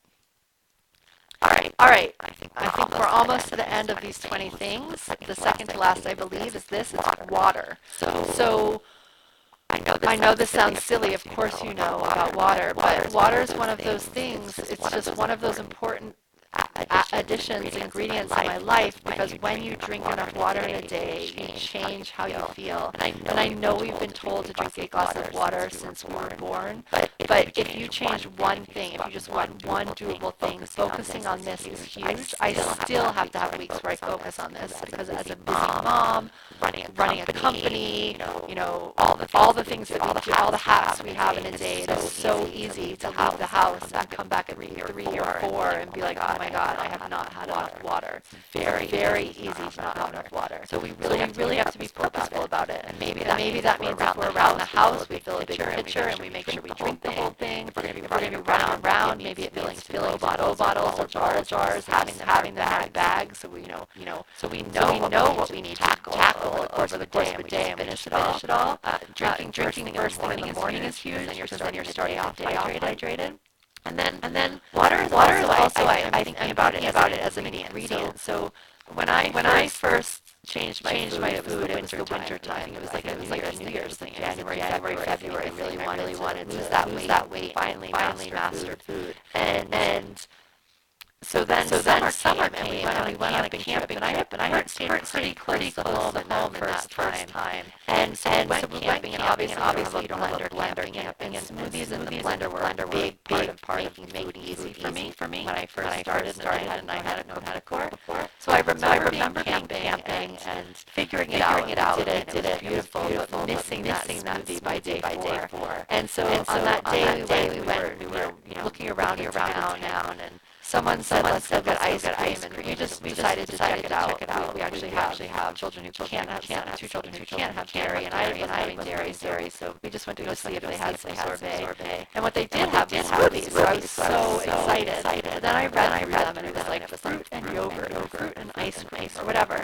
All right. I think we're almost to the end of these 20 things. The second to last, I believe, is this. It's water. So I know this sounds silly. Of course you know about water, but water is one of those things. It's just one of those important additions, ingredients in my life, because when you drink enough water in a day, you change how you feel. And I know we've been told to drink 8 glasses of water since we were born, but if you change one thing, if you just want one doable thing, focusing on this is huge. I still have to have weeks where I focus on this because as a busy mom, running a company, all the things that we do, all the hats we have in a day, it is so easy to leave the house and come back at 3 or 4 and be like, oh my God, I have not had enough water. It's very easy to not have enough water. So we really have to be purposeful about it. And maybe that means if we're around the house, we fill a big pitcher and we make sure we drink the whole thing. If we're going to be running around, maybe it means filling bottles or jars, having them in a bag, so we know what we need to tackle over the course of the day and finish it all. Drinking first thing in the morning is huge, because then you're starting off dehydrated. And then water is also I'm thinking about it as an ingredient. So when I first changed my food, it was the winter time. It was like a New Year's thing. January, February. I really wanted to lose that weight. Finally mastered food. And so then summer came and we went on a camping trip, and I had stayed pretty close to home in that first time. And so we went camping, and obviously you don't have a blender camping, and smoothies in the blender were a big part of making food easy for me when I first started, and I hadn't known how to cook before. So I remember being camping and figuring it out. Did it beautiful, but missing that smoothie by day 4. And so on that day we were looking around town, and someone said, let's go get ice cream, and we decided to check it out. We actually have children who can't have two children who can't have dairy, and I having dairy, so we just went to go see if they had some sorbet. And what they did have was smoothies, so I was so excited. But then I read them, and it was like fruit and yogurt, or fruit and ice cream, or whatever.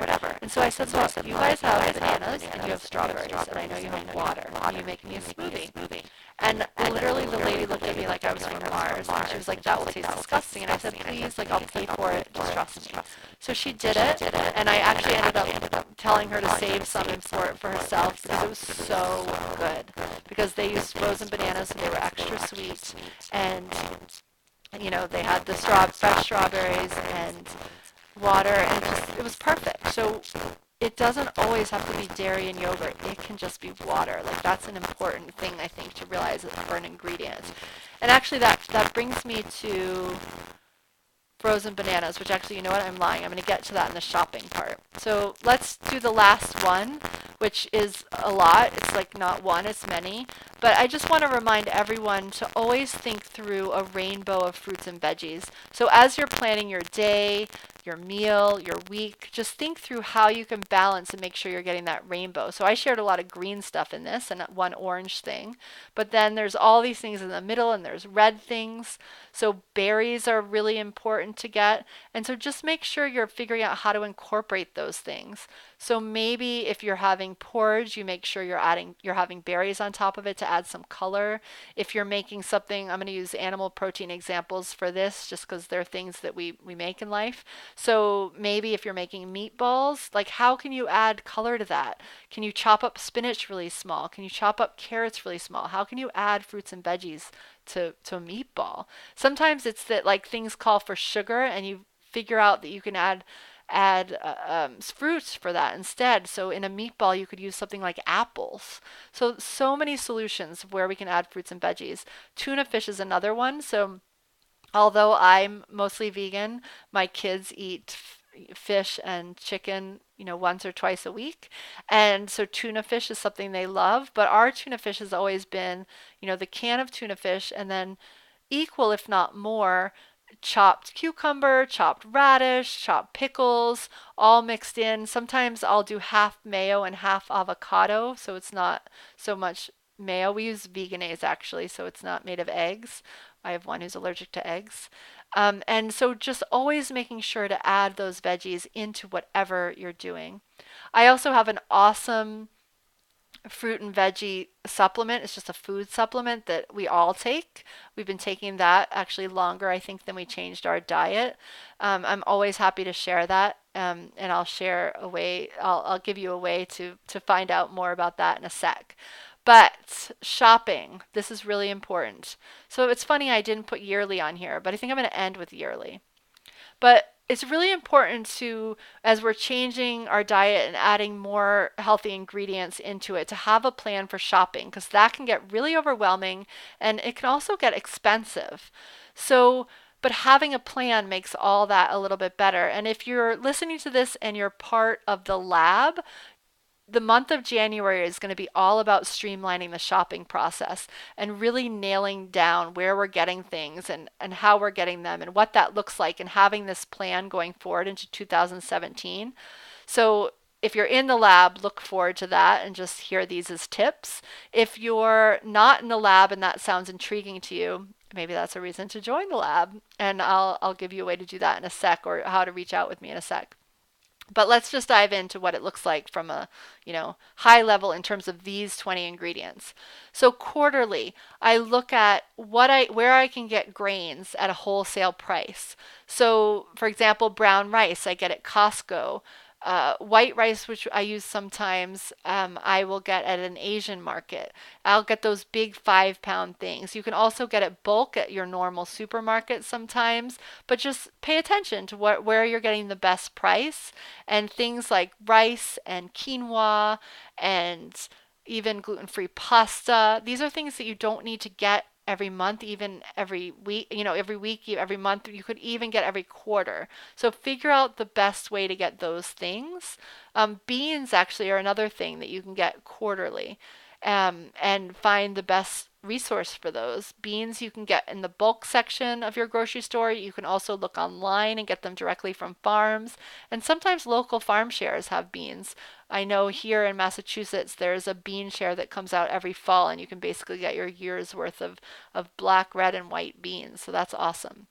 And so I said, look, you guys have bananas, and you have strawberries, and I know you have water. Can you make me a smoothie? And literally the lady looked at me like I was from Mars, and she was like, that will taste disgusting. And I said, please, like, I'll pay for it, just trust me. So she did it, and I actually ended up telling her to save some and store it for herself, because it was so good. Because they used frozen bananas, so they were extra sweet, and they had the fresh strawberries and water, and it was perfect. So it doesn't always have to be dairy and yogurt. It can just be water. Like, that's an important thing, I think, to realize for an ingredient. And actually that brings me to frozen bananas, which actually, you know what, I'm lying. I'm going to get to that in the shopping part. So let's do the last one, which is a lot. It's like not one, it's many. But I just want to remind everyone to always think through a rainbow of fruits and veggies. So as you're planning your day, your meal, your week, just think through how you can balance and make sure you're getting that rainbow. So I shared a lot of green stuff in this and one orange thing, but then there's all these things in the middle, and there's red things. So berries are really important to get. And so just make sure you're figuring out how to incorporate those things. So maybe if you're having porridge, you make sure you're having berries on top of it to add some color. If you're making something, I'm going to use animal protein examples for this just because they're things that we make in life. So maybe if you're making meatballs, like, how can you add color to that? Can you chop up spinach really small? Can you chop up carrots really small? How can you add fruits and veggies to a meatball? Sometimes it's that, like, things call for sugar, and you figure out that you can add fruits for that instead. So in a meatball, you could use something like apples. So many solutions where we can add fruits and veggies. Tuna fish is another one. So although I'm mostly vegan, my kids eat fish and chicken, once or twice a week. And so tuna fish is something they love, but our tuna fish has always been, the can of tuna fish and then equal, if not more, chopped cucumber, chopped radish, chopped pickles, all mixed in. Sometimes I'll do half mayo and half avocado, so it's not so much mayo. We use veganese actually, so it's not made of eggs. I have one who's allergic to eggs. And so just always making sure to add those veggies into whatever you're doing. I also have an awesome fruit and veggie supplement. It's just a food supplement that we all take. We've been taking that actually longer, I think, than we changed our diet. I'm always happy to share that, and I'll share a way. I'll give you a way to find out more about that in a sec. But shopping, this is really important. So it's funny I didn't put yearly on here, but I think I'm going to end with yearly. But it's really important to, as we're changing our diet and adding more healthy ingredients into it, to have a plan for shopping because that can get really overwhelming and it can also get expensive. So, but having a plan makes all that a little bit better. And if you're listening to this and you're part of the lab, the month of January is going to be all about streamlining the shopping process and really nailing down where we're getting things and how we're getting them and what that looks like and having this plan going forward into 2017. So if you're in the lab, look forward to that and just hear these as tips. If you're not in the lab and that sounds intriguing to you, maybe that's a reason to join the lab. And I'll give you a way to do that in a sec or how to reach out with me in a sec. But let's just dive into what it looks like from a, high level in terms of these 20 ingredients. So quarterly, I look at where I can get grains at a wholesale price. So for example, brown rice I get at Costco. White rice, which I use sometimes, I will get at an Asian market. I'll get those big 5 pound things. You can also get it bulk at your normal supermarket sometimes, but just pay attention to where you're getting the best price. And things like rice and quinoa and even gluten-free pasta. These are things that you don't need to get every month, even every week, every week, every month. You could even get every quarter. So figure out the best way to get those things. Beans actually are another thing that you can get quarterly, and find the best resource for those. Beans you can get in the bulk section of your grocery store. You can also look online and get them directly from farms. And sometimes local farm shares have beans. I know here in Massachusetts there's a bean share that comes out every fall, and you can basically get your year's worth of black, red, and white beans. So that's awesome.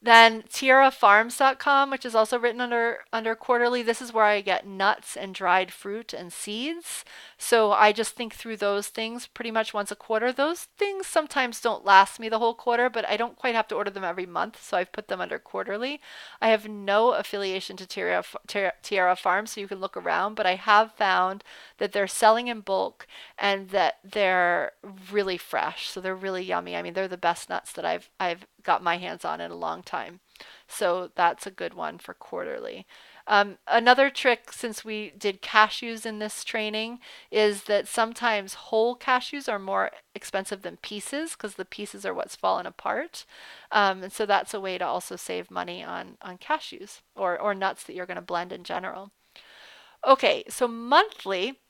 Then tierrafarms.com, which is also written under quarterly. This is where I get nuts and dried fruit and seeds. So I just think through those things pretty much once a quarter. Those things sometimes don't last me the whole quarter, but I don't quite have to order them every month, so I've put them under quarterly. I have no affiliation to Tierra Farms, so you can look around, but I have found that they're selling in bulk and that they're really fresh. So they're really yummy. I mean, they're the best nuts that I've got my hands on in a long time. So that's a good one for quarterly. Another trick, since we did cashews in this training, is that sometimes whole cashews are more expensive than pieces because the pieces are what's fallen apart. And so that's a way to also save money on cashews or nuts that you're going to blend in general. Okay, so monthly,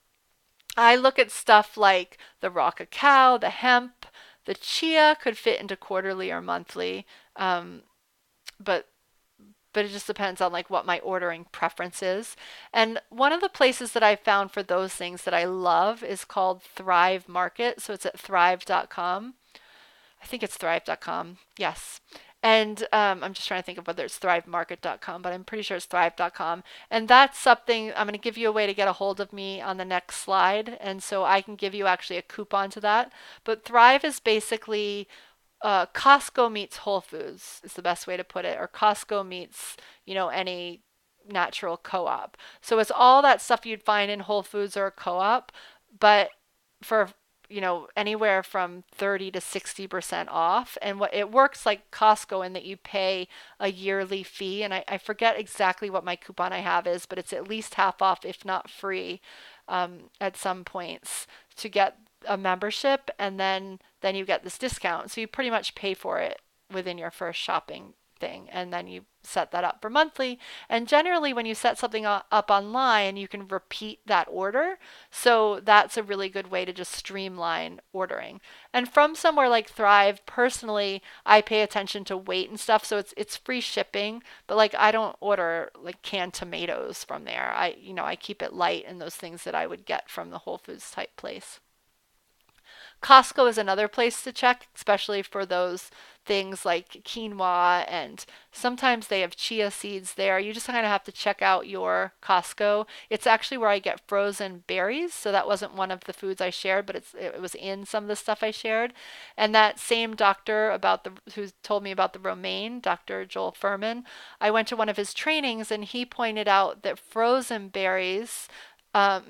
I look at stuff like the raw cacao, the hemp, the chia could fit into quarterly or monthly, but it just depends on like what my ordering preference is. And one of the places that I found for those things that I love is called Thrive Market. So it's at thrive.com. I think it's thrive.com. Yes. And I'm just trying to think of whether it's thrivemarket.com, but I'm pretty sure it's thrive.com. And that's something I'm going to give you a way to get a hold of me on the next slide. And so I can give you actually a coupon to that. But Thrive is basically Costco meets Whole Foods is the best way to put it, or Costco meets, any natural co-op. So it's all that stuff you'd find in Whole Foods or a co-op, but for anywhere from 30 to 60% off. And what it works like Costco in that you pay a yearly fee. And I forget exactly what my coupon I have is, but it's at least half off, if not free, at some points to get a membership. And then you get this discount. So you pretty much pay for it within your first shopping thing. And then you set that up for monthly. And generally, when you set something up online, you can repeat that order. So that's a really good way to just streamline ordering. And from somewhere like Thrive, personally, I pay attention to weight and stuff, so it's free shipping. But like I don't order like canned tomatoes from there. I keep it light and those things that I would get from the Whole Foods type place. Costco is another place to check, especially for those things like quinoa, and sometimes they have chia seeds there. You just kind of have to check out your Costco. It's actually where I get frozen berries, so that wasn't one of the foods I shared, but it was in some of the stuff I shared. And that same doctor about the who told me about the romaine, Dr. Joel Furman, I went to one of his trainings and he pointed out that frozen berries,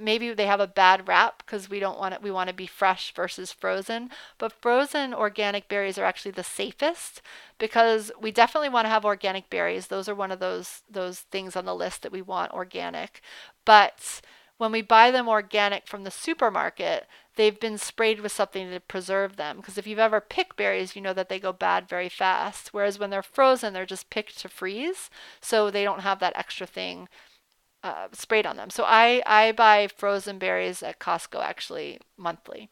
maybe they have a bad rap because we don't want it. We want to be fresh versus frozen. But frozen organic berries are actually the safest because we definitely want to have organic berries. Those are one of those things on the list that we want organic. But when we buy them organic from the supermarket, they've been sprayed with something to preserve them. Because if you've ever picked berries, you know that they go bad very fast. Whereas when they're frozen, they're just picked to freeze, so they don't have that extra thing sprayed on them. So I buy frozen berries at Costco actually monthly.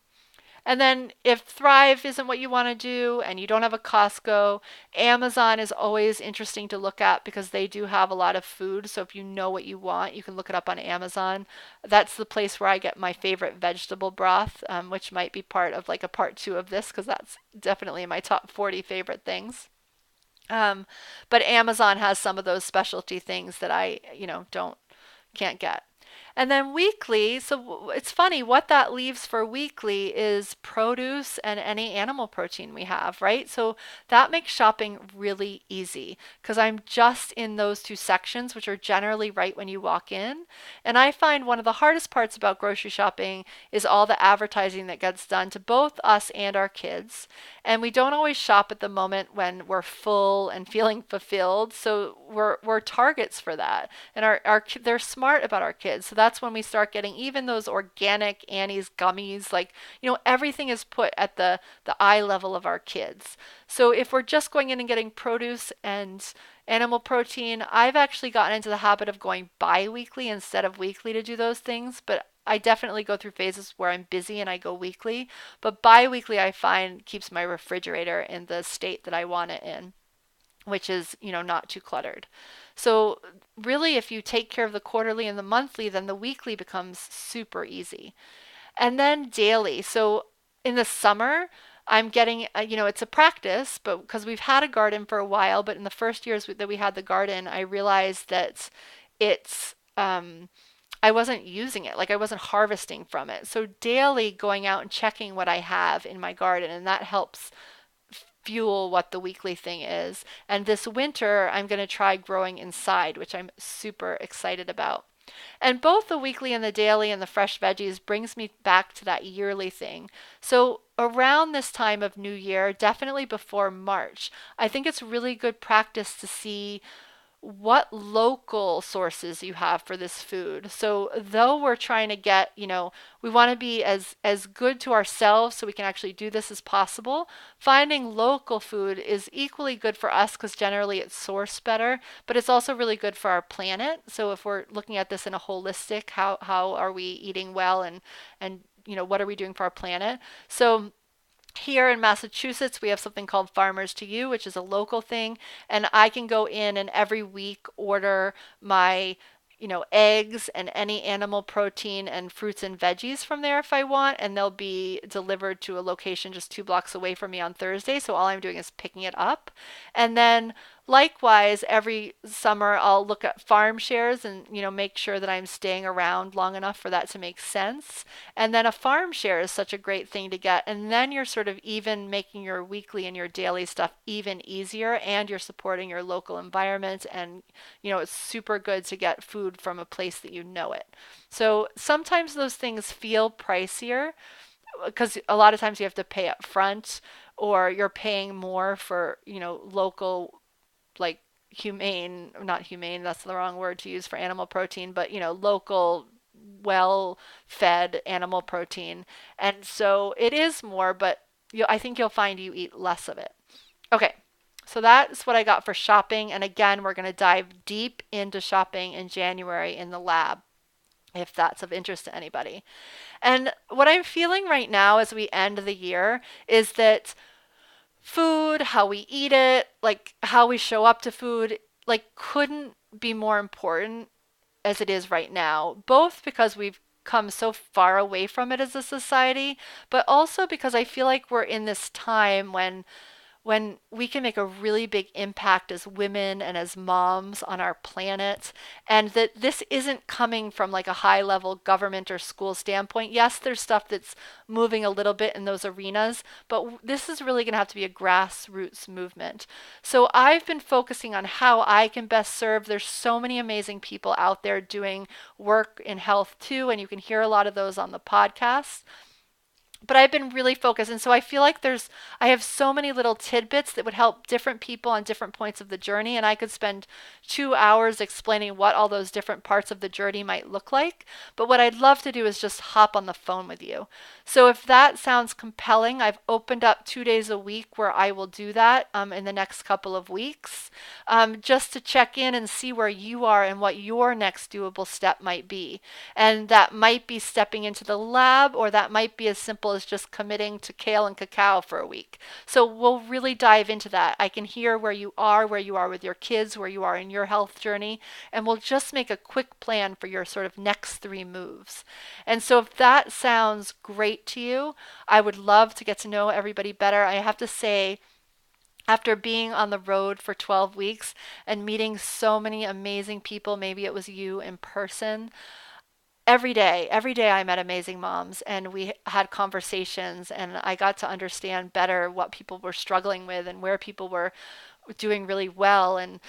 And then if Thrive isn't what you want to do and you don't have a Costco, Amazon is always interesting to look at because they do have a lot of food. So if you know what you want, you can look it up on Amazon. That's the place where I get my favorite vegetable broth, which might be part of like a part two of this because that's definitely in my top 40 favorite things. Um, but Amazon has some of those specialty things that I don't can't get. And then weekly, so it's funny, what that leaves for weekly is produce and any animal protein we have, right? So that makes shopping really easy because I'm just in those two sections, which are generally right when you walk in. And I find one of the hardest parts about grocery shopping is all the advertising that gets done to both us and our kids. And we don't always shop at the moment when we're full and feeling fulfilled. So we're targets for that. And they're smart about our kids. So that's when we start getting even those organic Annie's gummies. Like, everything is put at the eye level of our kids. So if we're just going in and getting produce and animal protein, I've actually gotten into the habit of going bi-weekly instead of weekly to do those things. But I definitely go through phases where I'm busy and I go weekly. But bi-weekly I find keeps my refrigerator in the state that I want it in, which is, not too cluttered. So really, if you take care of the quarterly and the monthly, then the weekly becomes super easy. And then daily. So in the summer, I'm getting, it's a practice, but because we've had a garden for a while, but in the first years that we had the garden, I realized that it's, I wasn't using it, like I wasn't harvesting from it. So daily going out and checking what I have in my garden, and that helps fuel what the weekly thing is. And this winter, I'm going to try growing inside, which I'm super excited about. And both the weekly and the daily and the fresh veggies brings me back to that yearly thing. So around this time of New Year, definitely before March, I think it's really good practice to see what local sources you have for this food. So though we're trying to get, we want to be as good to ourselves so we can actually do this as possible. Finding local food is equally good for us because generally it's sourced better, but it's also really good for our planet. So if we're looking at this in a holistic, how are we eating well, and what are we doing for our planet? So here in Massachusetts, we have something called Farmers to You, which is a local thing. And I can go in and every week order my, eggs and any animal protein and fruits and veggies from there if I want. And they'll be delivered to a location just 2 blocks away from me on Thursday. So all I'm doing is picking it up. And then likewise, every summer I'll look at farm shares and, make sure that I'm staying around long enough for that to make sense. And then a farm share is such a great thing to get. And then you're sort of even making your weekly and your daily stuff even easier, and you're supporting your local environment. And, it's super good to get food from a place that you know it. So sometimes those things feel pricier because a lot of times you have to pay up front, or you're paying more for, local, like humane, not humane, that's the wrong word to use for animal protein, but local, well fed animal protein. And so it is more, but I think you'll find you eat less of it. Okay, So that's what I got for shopping. And again, we're going to dive deep into shopping in January in the lab, if that's of interest to anybody. And what I'm feeling right now as we end the year is that food, how we eat it, like how we show up to food, like couldn't be more important as it is right now, both because we've come so far away from it as a society, but also because I feel like we're in this time when we can make a really big impact as women and as moms on our planet, and that this isn't coming from like a high level government or school standpoint. Yes, there's stuff that's moving a little bit in those arenas, but this is really going to have to be a grassroots movement. So I've been focusing on how I can best serve. There's so many amazing people out there doing work in health too, and you can hear a lot of those on the podcast, but I've been really focused. And so I feel like I have so many little tidbits that would help different people on different points of the journey. And I could spend 2 hours explaining what all those different parts of the journey might look like. But what I'd love to do is just hop on the phone with you. So if that sounds compelling, I've opened up 2 days a week where I will do that in the next couple of weeks, just to check in and see where you are and what your next doable step might be. And that might be stepping into the lab, or that might be as simple as just committing to kale and cacao for a week. So we'll really dive into that. I can hear where you are with your kids, where you are in your health journey, and we'll just make a quick plan for your sort of next 3 moves. And so if that sounds great to you, I would love to get to know everybody better. I have to say, after being on the road for 12 weeks and meeting so many amazing people, maybe it was you in person, every day I met amazing moms and we had conversations, and I got to understand better what people were struggling with and where people were doing really well, and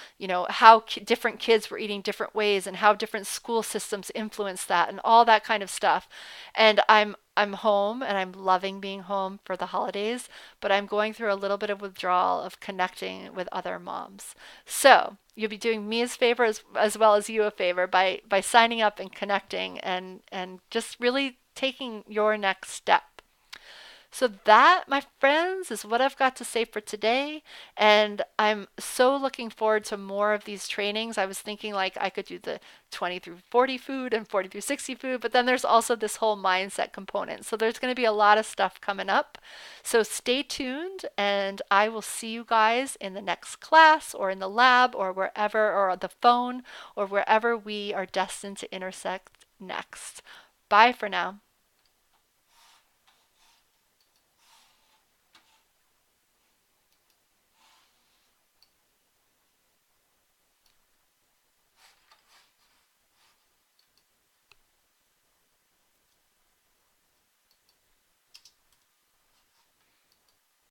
how different kids were eating different ways and how different school systems influence that and all that kind of stuff. And I'm home and I'm loving being home for the holidays, but I'm going through a little bit of withdrawal of connecting with other moms. So you'll be doing me a favor as well as you a favor by signing up and connecting and just really taking your next step. So that, my friends, is what I've got to say for today. And I'm so looking forward to more of these trainings. I was thinking like I could do the 20 through 40 food and 40 through 60 food, but then there's also this whole mindset component. So there's going to be a lot of stuff coming up. So stay tuned, and I will see you guys in the next class or in the lab or wherever, or on the phone, or wherever we are destined to intersect next. Bye for now.